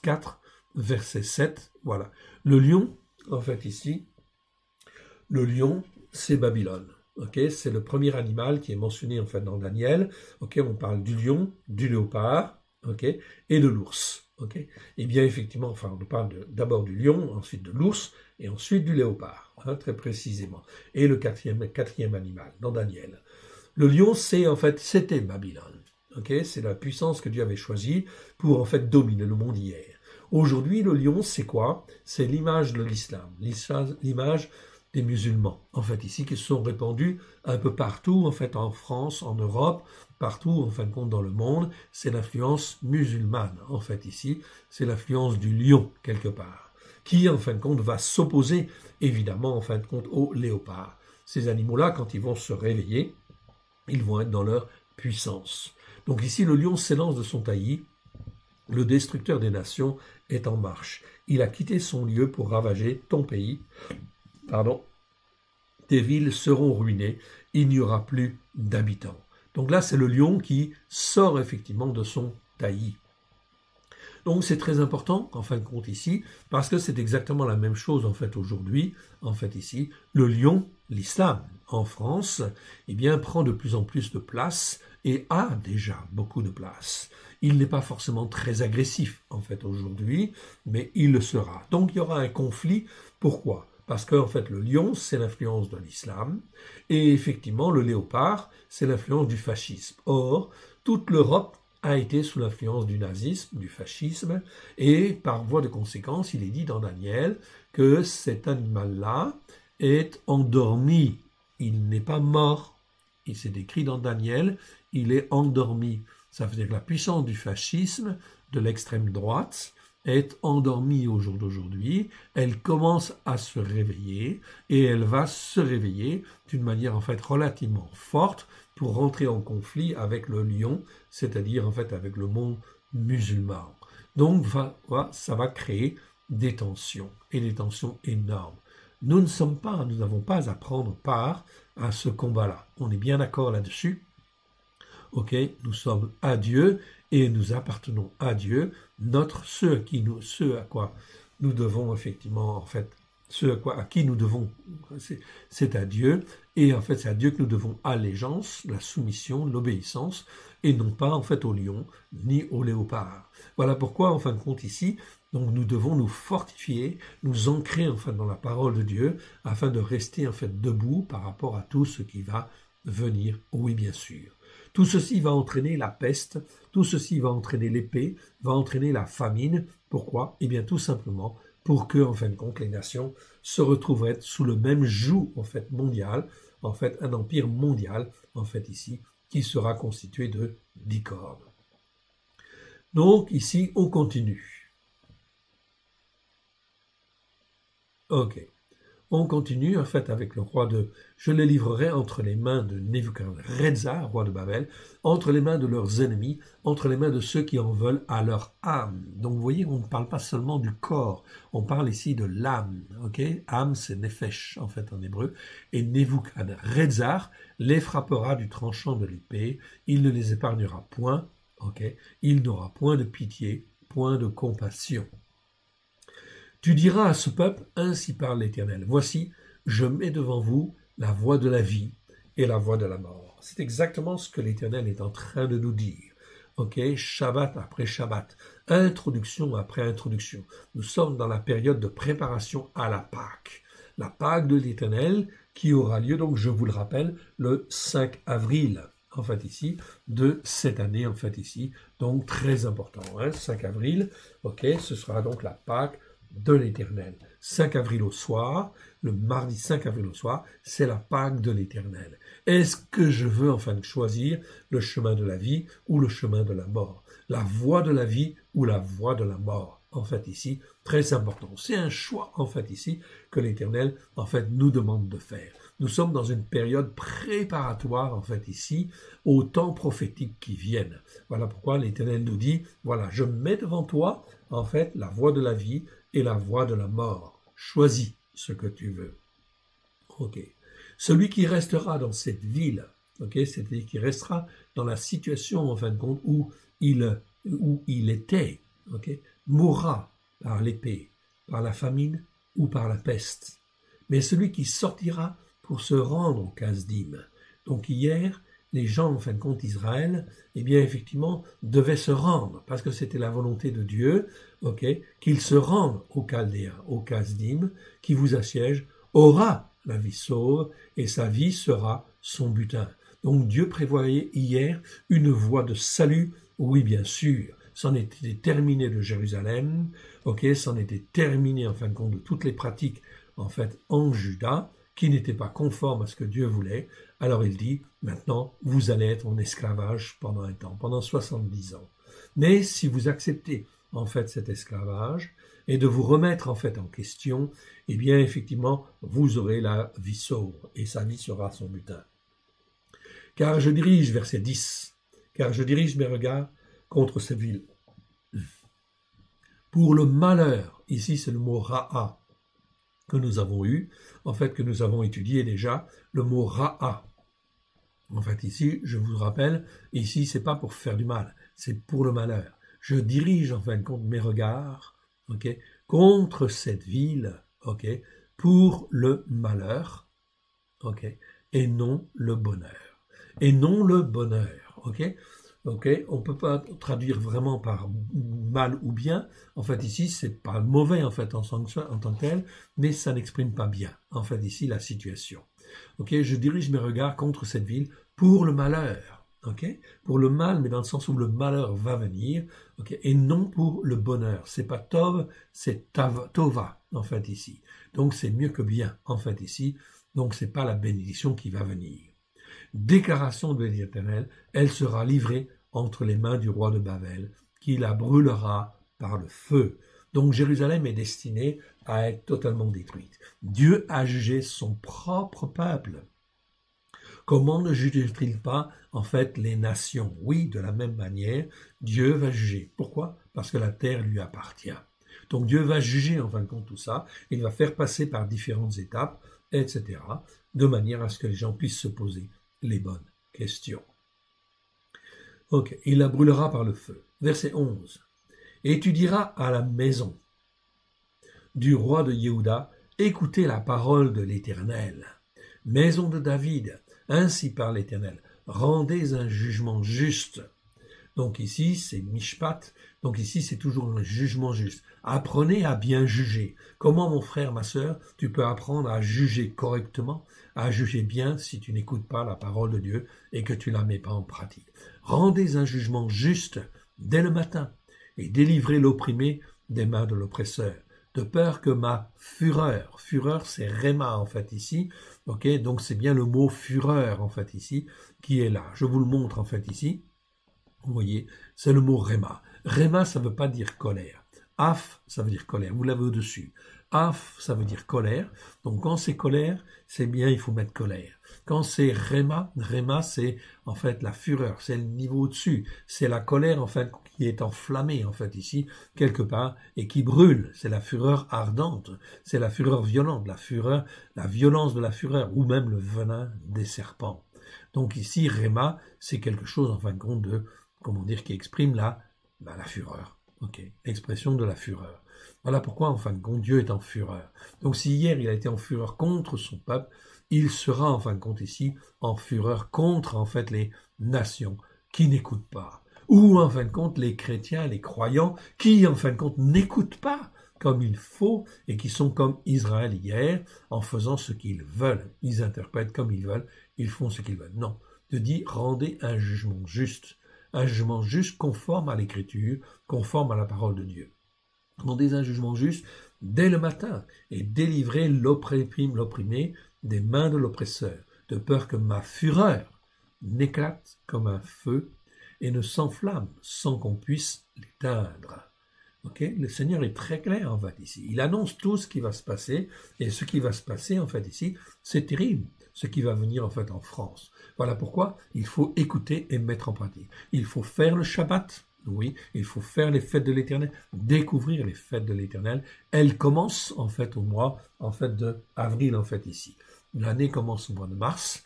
4, verset 7, voilà. Le lion, en fait, ici, le lion, c'est Babylone. Okay, c'est le premier animal qui est mentionné en fait dans Daniel. Okay, on parle du lion, du léopard, okay, et de l'ours. Okay. Et bien effectivement, enfin on parle d'abord du lion, ensuite de l'ours, et ensuite du léopard, hein, très précisément. Et le quatrième animal dans Daniel. Le lion, c'est en fait, c'était Babylone. Ok, c'est la puissance que Dieu avait choisie pour en fait dominer le monde hier. Aujourd'hui, le lion, c'est quoi? C'est l'image de l'islam, l'image des musulmans, en fait, ici, qui se sont répandus un peu partout, en fait, en France, en Europe, partout, en fin de compte, dans le monde. C'est l'influence musulmane, en fait, ici. C'est l'influence du lion, quelque part, qui, en fin de compte, va s'opposer, évidemment, en fin de compte, au léopard. Ces animaux-là, quand ils vont se réveiller, ils vont être dans leur puissance. Donc ici, le lion s'élance de son taillis. Le destructeur des nations est en marche. Il a quitté son lieu pour ravager ton pays. Tes villes seront ruinées. Il n'y aura plus d'habitants. Donc là, c'est le lion qui sort effectivement de son taillis. Donc c'est très important, en fin de compte ici, parce que c'est exactement la même chose en fait aujourd'hui, en fait ici. Le lion, l'islam, en France, eh bien, prend de plus en plus de place et a déjà beaucoup de place. Il n'est pas forcément très agressif, en fait, aujourd'hui, mais il le sera. Donc il y aura un conflit. Pourquoi ? Parce qu'en fait, le lion, c'est l'influence de l'islam, et effectivement, le léopard, c'est l'influence du fascisme. Or, toute l'Europe a été sous l'influence du nazisme, du fascisme, et par voie de conséquence, il est dit dans Daniel que cet animal-là est endormi. Il n'est pas mort. Il s'est décrit dans Daniel, il est endormi. Ça veut dire que la puissance du fascisme, de l'extrême droite, est endormie au jour d'aujourd'hui. Elle commence à se réveiller, et elle va se réveiller d'une manière en fait relativement forte, pour rentrer en conflit avec le lion, c'est-à-dire en fait avec le monde musulman. Donc ça va créer des tensions, et des tensions énormes. Nous n'avons pas à prendre part à ce combat-là. On est bien d'accord là-dessus. Ok, nous sommes à Dieu et nous appartenons à Dieu. Ce à quoi nous devons effectivement en fait, à qui nous devons, c'est à Dieu, et en fait c'est à Dieu que nous devons allégeance, la soumission, l'obéissance, et non pas en fait au lion ni au léopard. Voilà pourquoi en fin de compte ici, donc nous devons nous fortifier, nous ancrer en fait dans la parole de Dieu, afin de rester en fait debout par rapport à tout ce qui va venir. Oui, bien sûr. Tout ceci va entraîner la peste, tout ceci va entraîner l'épée, va entraîner la famine. Pourquoi ? Eh bien tout simplement pour que, en fin de compte, les nations se retrouvent sous le même joug, en fait, mondial, en fait, un empire mondial, en fait, ici, qui sera constitué de 10 cornes. Donc, ici, on continue. Ok. On continue, en fait, avec le roi de... Je les livrerai entre les mains de Nebuchadnezzar, roi de Babel, entre les mains de leurs ennemis, entre les mains de ceux qui en veulent à leur âme. Donc, vous voyez, on ne parle pas seulement du corps, on parle ici de l'âme, ok ? Âme, c'est nefesh, en fait, en hébreu. Et Nebuchadnezzar les frappera du tranchant de l'épée, il ne les épargnera point, ok ? Il n'aura point de pitié, point de compassion. Tu diras à ce peuple, ainsi parle l'Éternel, voici, je mets devant vous la voie de la vie et la voie de la mort. C'est exactement ce que l'Éternel est en train de nous dire. Ok, Shabbat après Shabbat, introduction après introduction. Nous sommes dans la période de préparation à la Pâque. La Pâque de l'Éternel qui aura lieu, donc je vous le rappelle, le 5 avril. En fait ici, de cette année, en fait ici, donc très important, 5 avril, ok, ce sera donc la Pâque de l'Éternel. 5 avril au soir, le mardi 5 avril au soir, c'est la Pâque de l'Éternel. Est-ce que je veux enfin choisir le chemin de la vie ou le chemin de la mort? La voie de la vie ou la voie de la mort? En fait ici, très important. C'est un choix en fait ici que l'Éternel en fait nous demande de faire. Nous sommes dans une période préparatoire en fait ici aux temps prophétiques qui viennent. Voilà pourquoi l'Éternel nous dit, voilà, je mets devant toi en fait la voie de la vie et la voie de la mort. Choisis ce que tu veux. Ok. Celui qui restera dans cette ville, ok, c'est-à-dire qui restera dans la situation en fin de compte où il était, ok, mourra par l'épée, par la famine ou par la peste. Mais celui qui sortira pour se rendre au Kasdim. Donc hier, les gens, en fin de compte, Israël, eh bien, effectivement, devaient se rendre, parce que c'était la volonté de Dieu, ok, qu'ils se rendent aux Chaldéens, au Kasdim, qui vous assiège, aura la vie sauve, et sa vie sera son butin. Donc Dieu prévoyait hier une voie de salut, oui bien sûr. C'en était terminé de Jérusalem, c'en était terminé en fin de compte de toutes les pratiques en fait en Juda, qui n'étaient pas conformes à ce que Dieu voulait. Alors il dit, maintenant vous allez être en esclavage pendant un temps, pendant 70 ans. Mais si vous acceptez en fait cet esclavage, et de vous remettre en fait en question, eh bien effectivement, vous aurez la vie sauve, et sa vie sera son butin. Car je dirige, verset 10, car je dirige mes regards contre cette ville. Pour le malheur, ici c'est le mot ra'a que nous avons eu, en fait que nous avons étudié déjà, le mot ra'a. En fait ici, je vous rappelle, ici c'est pas pour faire du mal, c'est pour le malheur. Je dirige en fin de compte mes regards, contre cette ville, pour le malheur, et non le bonheur. Et non le bonheur, on ne peut pas traduire vraiment par mal ou bien. En fait, ici, c'est pas mauvais en fait en tant que tel, mais ça n'exprime pas bien. En fait, ici, la situation. Je dirige mes regards contre cette ville pour le malheur. Pour le mal, mais dans le sens où le malheur va venir, et non pour le bonheur. C'est pas tov, c'est tova, en fait, ici. Donc, c'est mieux que bien, en fait, ici. Donc, c'est pas la bénédiction qui va venir. Déclaration de l'Éternel, elle sera livrée entre les mains du roi de Babel, qui la brûlera par le feu. Donc, Jérusalem est destinée à être totalement détruite. Dieu a jugé son propre peuple. Comment ne juge-t-il pas, en fait, les nations? Oui, de la même manière, Dieu va juger. Pourquoi? Parce que la terre lui appartient. Donc Dieu va juger, en fin de compte, tout ça. Il va faire passer par différentes étapes, etc., de manière à ce que les gens puissent se poser les bonnes questions. Il la brûlera par le feu. Verset 11. Et tu diras à la maison du roi de Yehuda, écoutez la parole de l'Éternel. Maison de David, ainsi parle l'Éternel, rendez un jugement juste. Donc ici, c'est Mishpat, donc ici, c'est toujours un jugement juste. Apprenez à bien juger. Comment, mon frère, ma sœur, tu peux apprendre à juger correctement, à juger bien si tu n'écoutes pas la parole de Dieu et que tu ne la mets pas en pratique. Rendez un jugement juste dès le matin et délivrez l'opprimé des mains de l'oppresseur. De peur que ma fureur c'est Réma en fait ici, donc c'est bien le mot fureur en fait ici qui est là. Je vous le montre en fait ici, vous voyez, c'est le mot Réma. Réma ça ne veut pas dire colère, Af ça veut dire colère, vous l'avez au-dessus. Af ça veut dire colère, donc quand c'est colère, c'est bien il faut mettre colère. Quand c'est Réma c'est en fait la fureur, c'est le niveau au-dessus, c'est la colère en fait qui est enflammée en fait ici, quelque part, et qui brûle, c'est la fureur ardente, c'est la fureur violente, la violence de la fureur, ou même le venin des serpents. Donc ici, Réma, c'est quelque chose en fin de compte de, qui exprime la fureur, l'expression de la fureur. Voilà pourquoi en fin de compte Dieu est en fureur. Donc si hier il a été en fureur contre son peuple, il sera en fin de compte ici en fureur contre en fait les nations qui n'écoutent pas. Ou en fin de compte les chrétiens, les croyants qui en fin de compte n'écoutent pas comme il faut et qui sont comme Israël hier en faisant ce qu'ils veulent. Ils interprètent comme ils veulent, ils font ce qu'ils veulent. Non, Dieu dit rendez un jugement juste conforme à l'écriture, conforme à la parole de Dieu. Rendez un jugement juste dès le matin et délivrez l'opprimé des mains de l'oppresseur, de peur que ma fureur n'éclate comme un feu et ne s'enflamme sans qu'on puisse l'éteindre. Le Seigneur est très clair en fait ici. Il annonce tout ce qui va se passer et ce qui va se passer en fait ici, c'est terrible. Ce qui va venir en fait en France. Voilà pourquoi il faut écouter et mettre en pratique. Il faut faire le Shabbat. Oui, il faut faire les fêtes de l'Éternel, découvrir les fêtes de l'Éternel. Elles commencent en fait au mois en fait de avril en fait ici. L'année commence au mois de mars,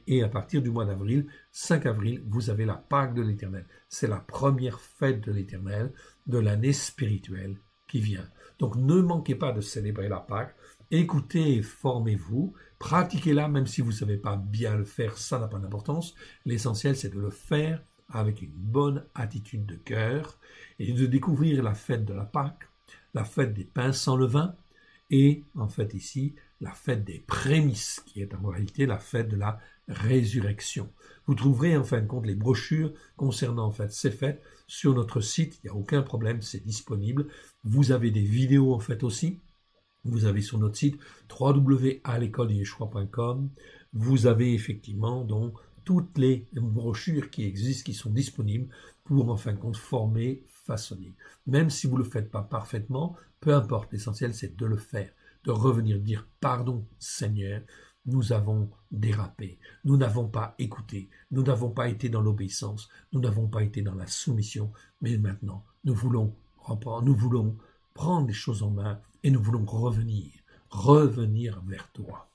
et à partir du mois d'avril, 5 avril, vous avez la Pâque de l'Éternel. C'est la première fête de l'Éternel de l'année spirituelle qui vient. Donc ne manquez pas de célébrer la Pâque. Écoutez et formez-vous, pratiquez-la même si vous ne savez pas bien le faire, ça n'a pas d'importance. L'essentiel c'est de le faire avec une bonne attitude de cœur et de découvrir la fête de la Pâque, la fête des pains sans levain et en fait ici la fête des prémices, qui est en réalité la fête de la résurrection. Vous trouverez en fin de compte les brochures concernant en fait ces fêtes sur notre site, il n'y a aucun problème, c'est disponible. Vous avez des vidéos en fait aussi. Vous avez sur notre site www.alécoledeyeshua.com, vous avez effectivement donc toutes les brochures qui existent, qui sont disponibles pour en fin de compte former, façonner. Même si vous ne le faites pas parfaitement, peu importe, l'essentiel c'est de le faire, de revenir dire pardon Seigneur, nous avons dérapé, nous n'avons pas écouté, nous n'avons pas été dans l'obéissance, nous n'avons pas été dans la soumission, mais maintenant nous voulons reprendre, nous voulons prendre les choses en main et nous voulons revenir vers toi.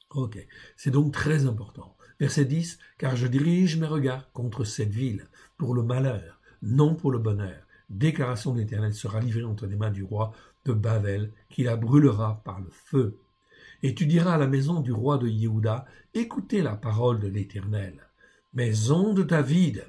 Ok, c'est donc très important. Verset 10, « Car je dirige mes regards contre cette ville, pour le malheur, non pour le bonheur. Déclaration de l'Éternel sera livrée entre les mains du roi de Babel, qui la brûlera par le feu. Et tu diras à la maison du roi de Yehuda, écoutez la parole de l'Éternel. Maison de David,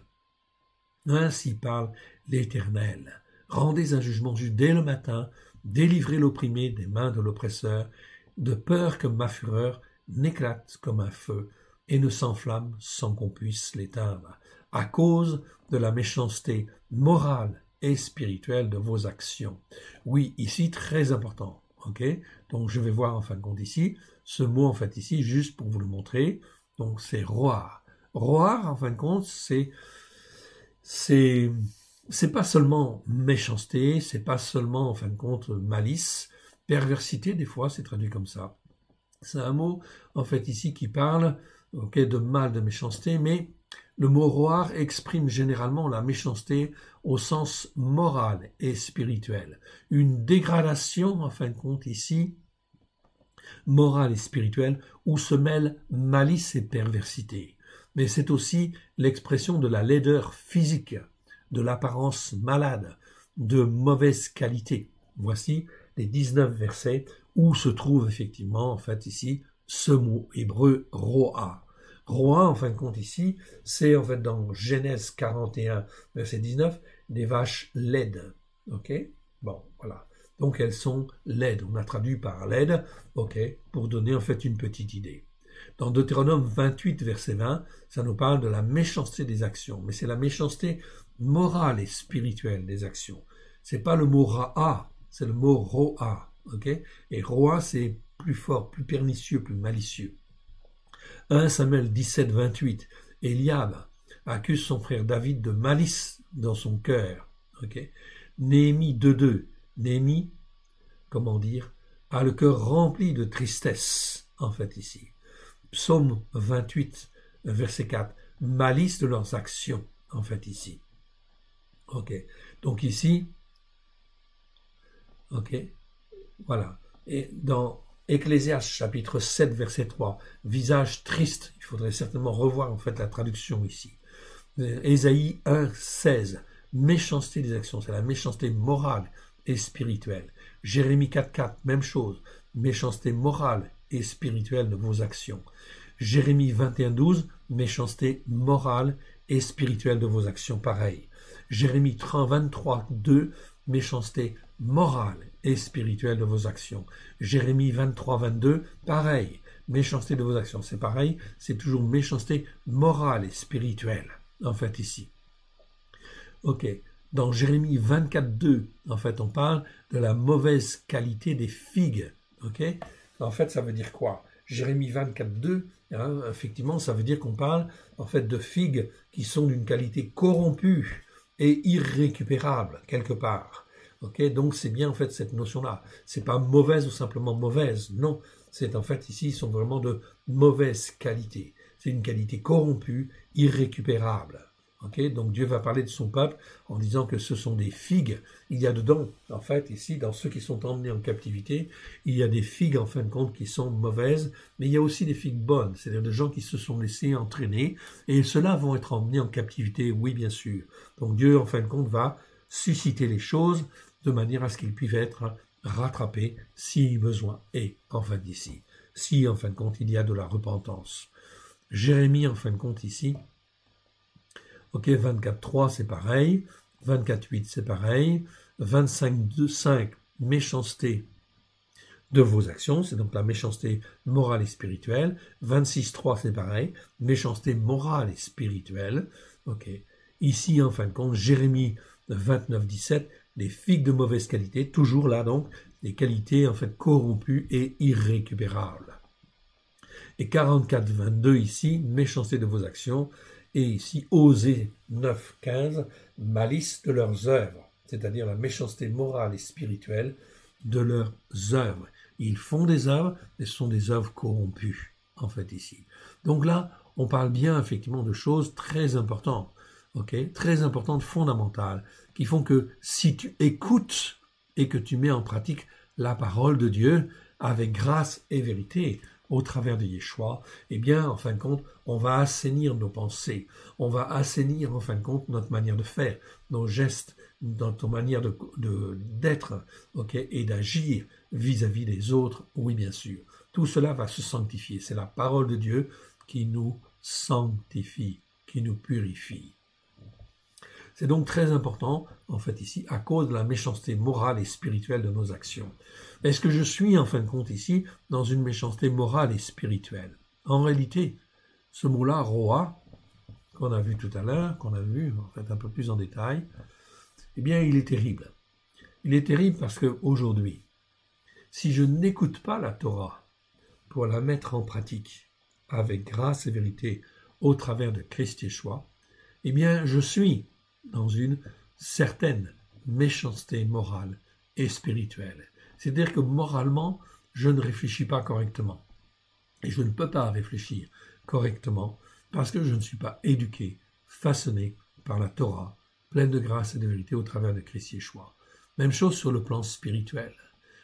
ainsi parle l'Éternel. Rendez un jugement juste dès le matin, délivrez l'opprimé des mains de l'oppresseur, de peur que ma fureur n'éclate comme un feu et ne s'enflamme sans qu'on puisse l'éteindre, à cause de la méchanceté morale et spirituelle de vos actions. Oui, ici, très important. Ok, donc je vais voir en fin de compte ici, ce mot en fait ici, juste pour vous le montrer, donc c'est roar. Roar, en fin de compte, c'est pas seulement méchanceté, c'est pas seulement en fin de compte malice, perversité des fois c'est traduit comme ça. C'est un mot en fait ici qui parle de mal, de méchanceté, mais le mot roar exprime généralement la méchanceté au sens moral et spirituel. Une dégradation en fin de compte ici, morale et spirituelle, où se mêlent malice et perversité. Mais c'est aussi l'expression de la laideur physique, de l'apparence malade, de mauvaise qualité. Voici les 19 versets où se trouve effectivement, en fait, ici, ce mot hébreu roa. Roa, en fin de compte, ici, c'est en fait dans Genèse 41, verset 19, des vaches laides. Ok? Bon, voilà. Donc elles sont laides. On a traduit par laide, ok, pour donner en fait une petite idée. Dans Deutéronome 28, verset 20, ça nous parle de la méchanceté des actions, mais c'est la méchanceté morale et spirituelle des actions. C'est pas le mot ra'a, c'est le mot ro'a, ok? Et ro'a, c'est plus fort, plus pernicieux, plus malicieux. 1 Samuel 17, 28, Eliab accuse son frère David de malice dans son cœur, ok? Néhémie 2.2, Néhémie, comment dire, a le cœur rempli de tristesse, en fait ici. Psaume 28, verset 4, malice de leurs actions, en fait ici. Ok, donc ici, ok, voilà. Et dans Ecclésiaste chapitre 7, verset 3, visage triste, il faudrait certainement revoir en fait la traduction ici. Ésaïe 1, 16, méchanceté des actions, c'est la méchanceté morale et spirituelle. Jérémie 4, 4, même chose, méchanceté morale et spirituelle de vos actions. Jérémie 21, 12, méchanceté morale et spirituelle de vos actions, pareil. Jérémie 23, 2, méchanceté morale et spirituelle de vos actions. Jérémie 23, 22, pareil, méchanceté de vos actions, c'est pareil, c'est toujours méchanceté morale et spirituelle, en fait, ici. Ok, dans Jérémie 24, 2, en fait, on parle de la mauvaise qualité des figues, ok. En fait, ça veut dire quoi? Jérémie 24, 2, hein, effectivement, ça veut dire qu'on parle, en fait, de figues qui sont d'une qualité corrompue et irrécupérable, quelque part. Ok, donc c'est bien en fait cette notion-là. C'est pas mauvaise ou simplement mauvaise, non. C'est en fait ici, ils sont vraiment de mauvaise qualité. C'est une qualité corrompue, irrécupérable. Ok, donc Dieu va parler de son peuple en disant que ce sont des figues. Il y a dedans, en fait, ici, dans ceux qui sont emmenés en captivité, il y a des figues, en fin de compte, qui sont mauvaises, mais il y a aussi des figues bonnes, c'est-à-dire des gens qui se sont laissés entraîner, et ceux-là vont être emmenés en captivité, oui, bien sûr. Donc Dieu, en fin de compte, va susciter les choses de manière à ce qu'ils puissent être rattrapés si besoin est, en fin d'ici. Si, en fin de compte, il y a de la repentance. Jérémie, en fin de compte, ici, ok, 24.3, c'est pareil. 24.8, c'est pareil. 25.2, 5, méchanceté de vos actions, c'est donc la méchanceté morale et spirituelle. 26.3, c'est pareil, méchanceté morale et spirituelle. Ok. Ici, en fin de compte, Jérémie 29.17, les figues de mauvaise qualité, toujours là donc, des qualités en fait corrompues et irrécupérables. Et 44.22 ici, méchanceté de vos actions, et ici, Osée 9.15, malice de leurs œuvres, c'est-à-dire la méchanceté morale et spirituelle de leurs œuvres. Ils font des œuvres, mais ce sont des œuvres corrompues, en fait, ici. Donc là, on parle bien, effectivement, de choses très importantes, ok, très importantes, fondamentales, qui font que si tu écoutes et que tu mets en pratique la parole de Dieu avec grâce et vérité, au travers de Yeshua, eh bien, en fin de compte, on va assainir nos pensées, on va assainir, en fin de compte, notre manière de faire, nos gestes, notre manière d'être, ok, et d'agir vis-à-vis des autres, oui, bien sûr. Tout cela va se sanctifier. C'est la parole de Dieu qui nous sanctifie, qui nous purifie. C'est donc très important, en fait, ici, à cause de la méchanceté morale et spirituelle de nos actions. Est-ce que je suis, en fin de compte, ici, dans une méchanceté morale et spirituelle? En réalité, ce mot-là, roa, qu'on a vu tout à l'heure, qu'on a vu, en fait, un peu plus en détail, eh bien, il est terrible. Il est terrible parce qu'aujourd'hui, si je n'écoute pas la Torah pour la mettre en pratique avec grâce et vérité au travers de Christ Yeshua, eh bien, je suis dans une certaine méchanceté morale et spirituelle. C'est-à-dire que moralement, je ne réfléchis pas correctement. Et je ne peux pas réfléchir correctement parce que je ne suis pas éduqué, façonné par la Torah, pleine de grâce et de vérité au travers de Christ Yeshua. Même chose sur le plan spirituel.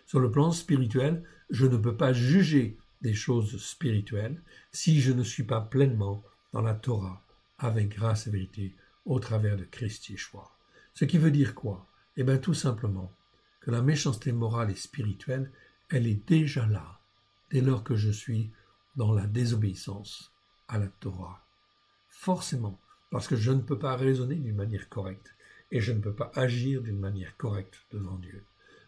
Sur le plan spirituel, je ne peux pas juger des choses spirituelles si je ne suis pas pleinement dans la Torah, avec grâce et vérité, au travers de Christ Yeshua. Ce qui veut dire quoi? Eh bien, tout simplement que la méchanceté morale et spirituelle, elle est déjà là, dès lors que je suis dans la désobéissance à la Torah. Forcément, parce que je ne peux pas raisonner d'une manière correcte, et je ne peux pas agir d'une manière correcte devant Dieu.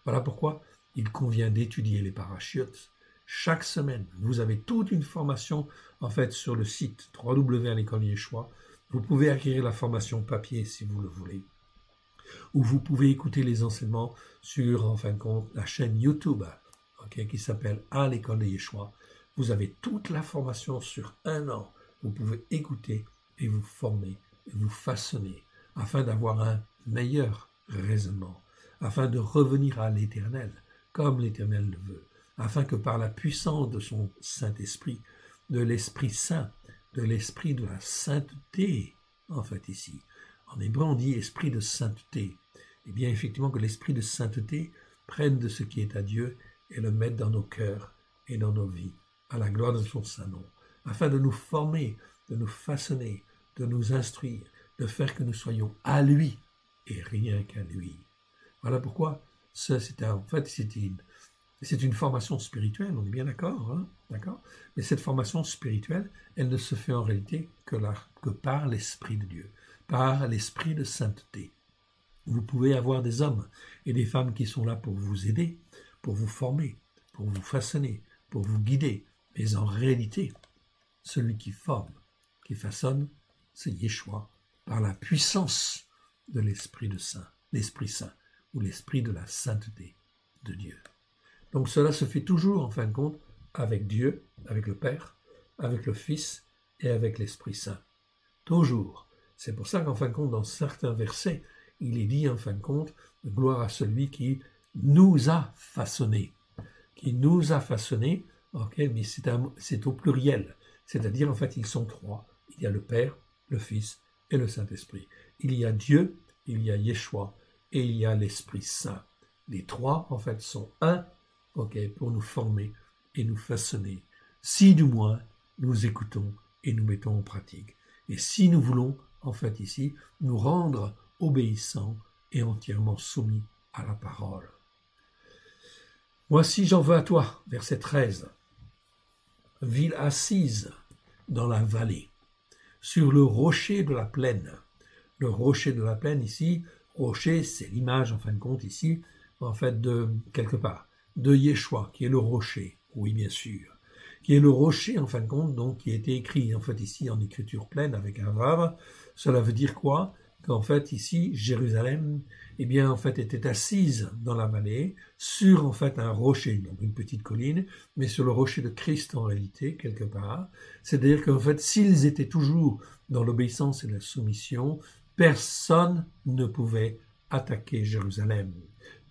Voilà pourquoi il convient d'étudier les parachutes. Chaque semaine, vous avez toute une formation, en fait, sur le site www.l'école Yeshua. Vous pouvez acquérir la formation papier si vous le voulez. Ou vous pouvez écouter les enseignements sur, en fin de compte, la chaîne YouTube, okay, qui s'appelle À l'école de Yeshua. Vous avez toute la formation sur 1 an. Vous pouvez écouter et vous former, et vous façonner, afin d'avoir un meilleur raisonnement, afin de revenir à l'Éternel, comme l'Éternel le veut, afin que par la puissance de son Saint-Esprit, de l'Esprit Saint, de l'Esprit de la sainteté, en fait ici, en hébreu on dit esprit de sainteté, et bien effectivement que l'esprit de sainteté prenne de ce qui est à Dieu et le mette dans nos cœurs et dans nos vies, à la gloire de son saint nom, afin de nous former, de nous façonner, de nous instruire, de faire que nous soyons à lui et rien qu'à lui. Voilà pourquoi c'est une formation spirituelle, on est bien d'accord, hein, d'accord? Mais cette formation spirituelle, elle ne se fait en réalité que par l'Esprit de Dieu, par l'Esprit de sainteté. Vous pouvez avoir des hommes et des femmes qui sont là pour vous aider, pour vous former, pour vous façonner, pour vous guider. Mais en réalité, celui qui forme, qui façonne, c'est Yeshua, par la puissance de l'Esprit Saint, ou l'Esprit de la sainteté de Dieu. Donc cela se fait toujours, en fin de compte, avec Dieu, avec le Père, avec le Fils et avec l'Esprit Saint. Toujours. C'est pour ça qu'en fin de compte, dans certains versets, il est dit, en fin de compte, gloire à celui qui nous a façonnés. Qui nous a façonnés, okay, mais c'est au pluriel. C'est-à-dire, en fait, ils sont 3. Il y a le Père, le Fils et le Saint-Esprit. Il y a Dieu, il y a Yeshua et il y a l'Esprit Saint. Les 3, en fait, sont un, okay, pour nous former et nous façonner. Si, du moins, nous écoutons et nous mettons en pratique. Et si nous voulons, en fait, ici, nous rendre obéissants et entièrement soumis à la parole. Voici, j'en veux à toi, verset 13. Ville assise dans la vallée, sur le rocher de la plaine. Le rocher de la plaine ici, rocher, c'est l'image, en fin de compte, ici, en fait, de quelque part, de Yeshua, qui est le rocher, oui bien sûr, qui est le rocher en fin de compte, donc qui a été écrit en fait ici en écriture pleine avec un vav. Cela veut dire quoi? Qu'en fait ici Jérusalem, eh bien en fait était assise dans la vallée sur en fait un rocher, donc une petite colline, mais sur le rocher de Christ en réalité quelque part. C'est-à-dire qu'en fait s'ils étaient toujours dans l'obéissance et la soumission, personne ne pouvait attaquer Jérusalem.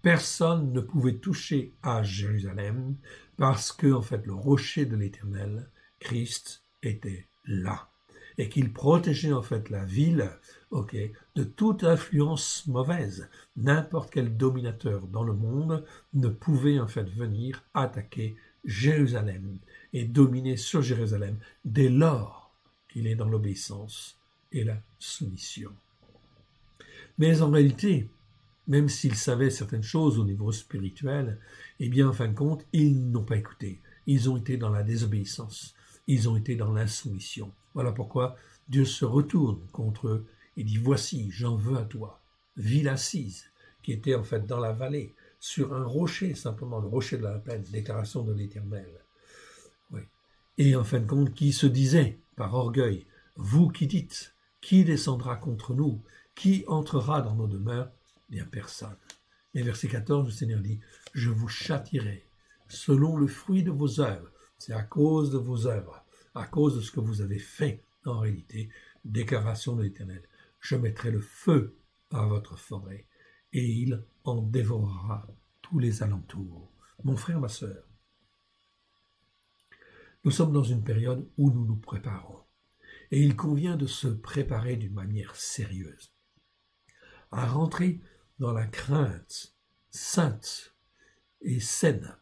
Personne ne pouvait toucher à Jérusalem parce que, en fait, le rocher de l'Éternel, Christ, était là. Et qu'il protégeait, en fait, la ville, de toute influence mauvaise. N'importe quel dominateur dans le monde ne pouvait, en fait, venir attaquer Jérusalem et dominer sur Jérusalem dès lors qu'il est dans l'obéissance et la soumission. Mais en réalité, même s'ils savaient certaines choses au niveau spirituel, eh bien, en fin de compte, ils n'ont pas écouté. Ils ont été dans la désobéissance. Ils ont été dans l'insoumission. Voilà pourquoi Dieu se retourne contre eux et dit « Voici, j'en veux à toi, ville assise, qui était en fait dans la vallée, sur un rocher, simplement le rocher de la plaine, déclaration de l'Éternel. » Oui. Et en fin de compte, qui se disait, par orgueil, « Vous qui dites, qui descendra contre nous? Qui entrera dans nos demeures? » Bien personne. Et verset 14, le Seigneur dit, « Je vous châtierai selon le fruit de vos œuvres. » C'est à cause de vos œuvres, à cause de ce que vous avez fait, en réalité, déclaration de l'Éternel. Je mettrai le feu à votre forêt, et il en dévorera tous les alentours. Mon frère, ma sœur, nous sommes dans une période où nous nous préparons, et il convient de se préparer d'une manière sérieuse, à rentrer dans la crainte sainte et saine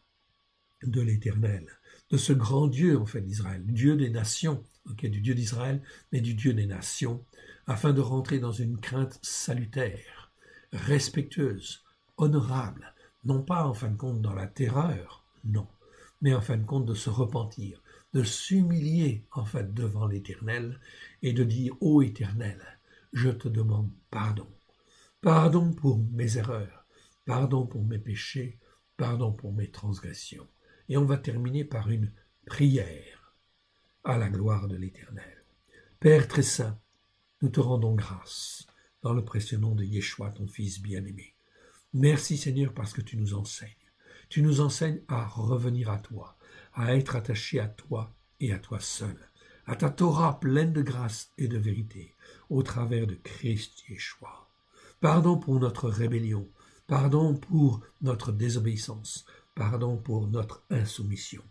de l'Éternel, de ce grand Dieu en fait d'Israël, Dieu des nations, du Dieu d'Israël, mais du Dieu des nations, afin de rentrer dans une crainte salutaire, respectueuse, honorable, non pas en fin de compte dans la terreur, non, mais en fin de compte de se repentir, de s'humilier en fait devant l'Éternel et de dire « Ô Éternel, je te demande pardon. Pardon pour mes erreurs, pardon pour mes péchés, pardon pour mes transgressions. » Et on va terminer par une prière à la gloire de l'Éternel. Père très saint, nous te rendons grâce dans le précieux nom de Yeshua, ton Fils bien-aimé. Merci Seigneur parce que tu nous enseignes. Tu nous enseignes à revenir à toi, à être attachés à toi et à toi seul, à ta Torah pleine de grâce et de vérité, au travers de Christ Yeshua. Pardon pour notre rébellion, pardon pour notre désobéissance, pardon pour notre insoumission.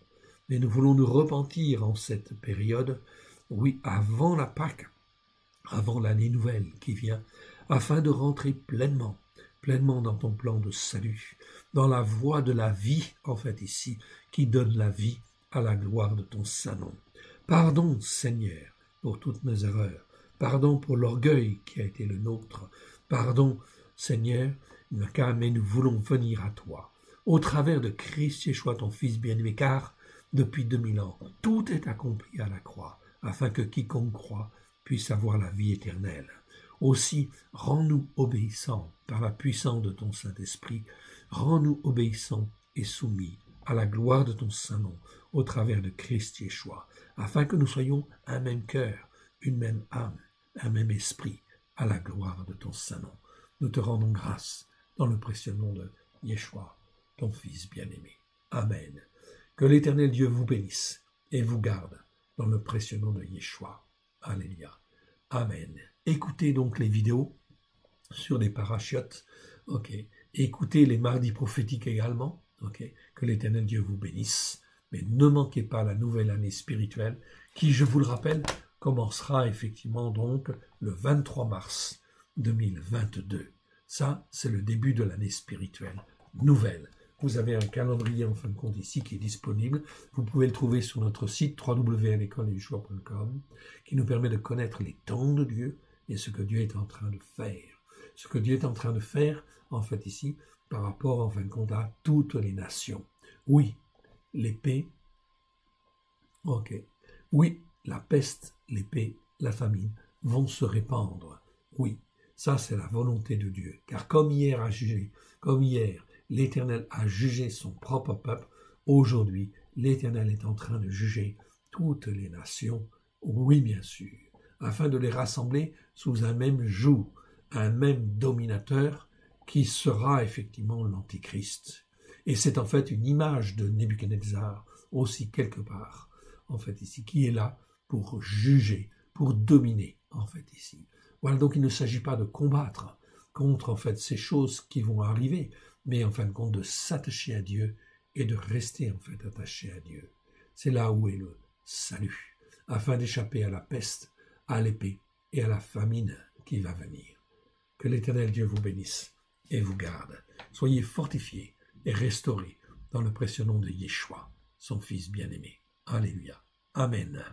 Mais nous voulons nous repentir en cette période, oui, avant la Pâque, avant l'année nouvelle qui vient, afin de rentrer pleinement dans ton plan de salut, dans la voie de la vie, en fait ici, qui donne la vie à la gloire de ton saint nom. Pardon, Seigneur, pour toutes nos erreurs. Pardon pour l'orgueil qui a été le nôtre. Pardon, Seigneur, mais nous voulons venir à toi, au travers de Christ Yeshua, ton Fils bien-aimé, car depuis 2000 ans, tout est accompli à la croix, afin que quiconque croit puisse avoir la vie éternelle. Aussi, rends-nous obéissants par la puissance de ton Saint-Esprit, rends-nous obéissants et soumis à la gloire de ton Saint-Nom, au travers de Christ Yeshua, afin que nous soyons un même cœur, une même âme, un même esprit, à la gloire de ton Saint-Nom. Nous te rendons grâce dans le précieux nom de Yeshua, ton Fils bien-aimé. Amen. Que l'Éternel Dieu vous bénisse et vous garde dans le précieux nom de Yeshua. Alléluia. Amen. Écoutez donc les vidéos sur les parachutes. Écoutez les mardis prophétiques également. Que l'Éternel Dieu vous bénisse. Mais ne manquez pas la nouvelle année spirituelle qui, je vous le rappelle, commencera effectivement donc le 23 mars 2022. Ça, c'est le début de l'année spirituelle nouvelle. Vous avez un calendrier en fin de compte ici qui est disponible. Vous pouvez le trouver sur notre site www.lecoledeyeshua.com qui nous permet de connaître les temps de Dieu et ce que Dieu est en train de faire. Ce que Dieu est en train de faire, en fait, ici, par rapport, en fin de compte, à toutes les nations. Oui, l'épée, oui, la peste, l'épée, la famine vont se répandre. Oui, ça c'est la volonté de Dieu. Car comme hier a jugé, comme hier, l'Éternel a jugé son propre peuple. Aujourd'hui, l'Éternel est en train de juger toutes les nations, oui bien sûr, afin de les rassembler sous un même joug, un même dominateur qui sera effectivement l'Antichrist. Et c'est en fait une image de Nebuchadnezzar aussi quelque part, en fait ici, qui est là pour juger, pour dominer, en fait ici. Voilà, donc il ne s'agit pas de combattre contre en fait ces choses qui vont arriver, mais en fin de compte de s'attacher à Dieu et de rester en fait attaché à Dieu. C'est là où est le salut, afin d'échapper à la peste, à l'épée et à la famine qui va venir. Que l'Éternel Dieu vous bénisse et vous garde. Soyez fortifiés et restaurés dans le précieux nom de Yeshua, son Fils bien-aimé. Alléluia. Amen.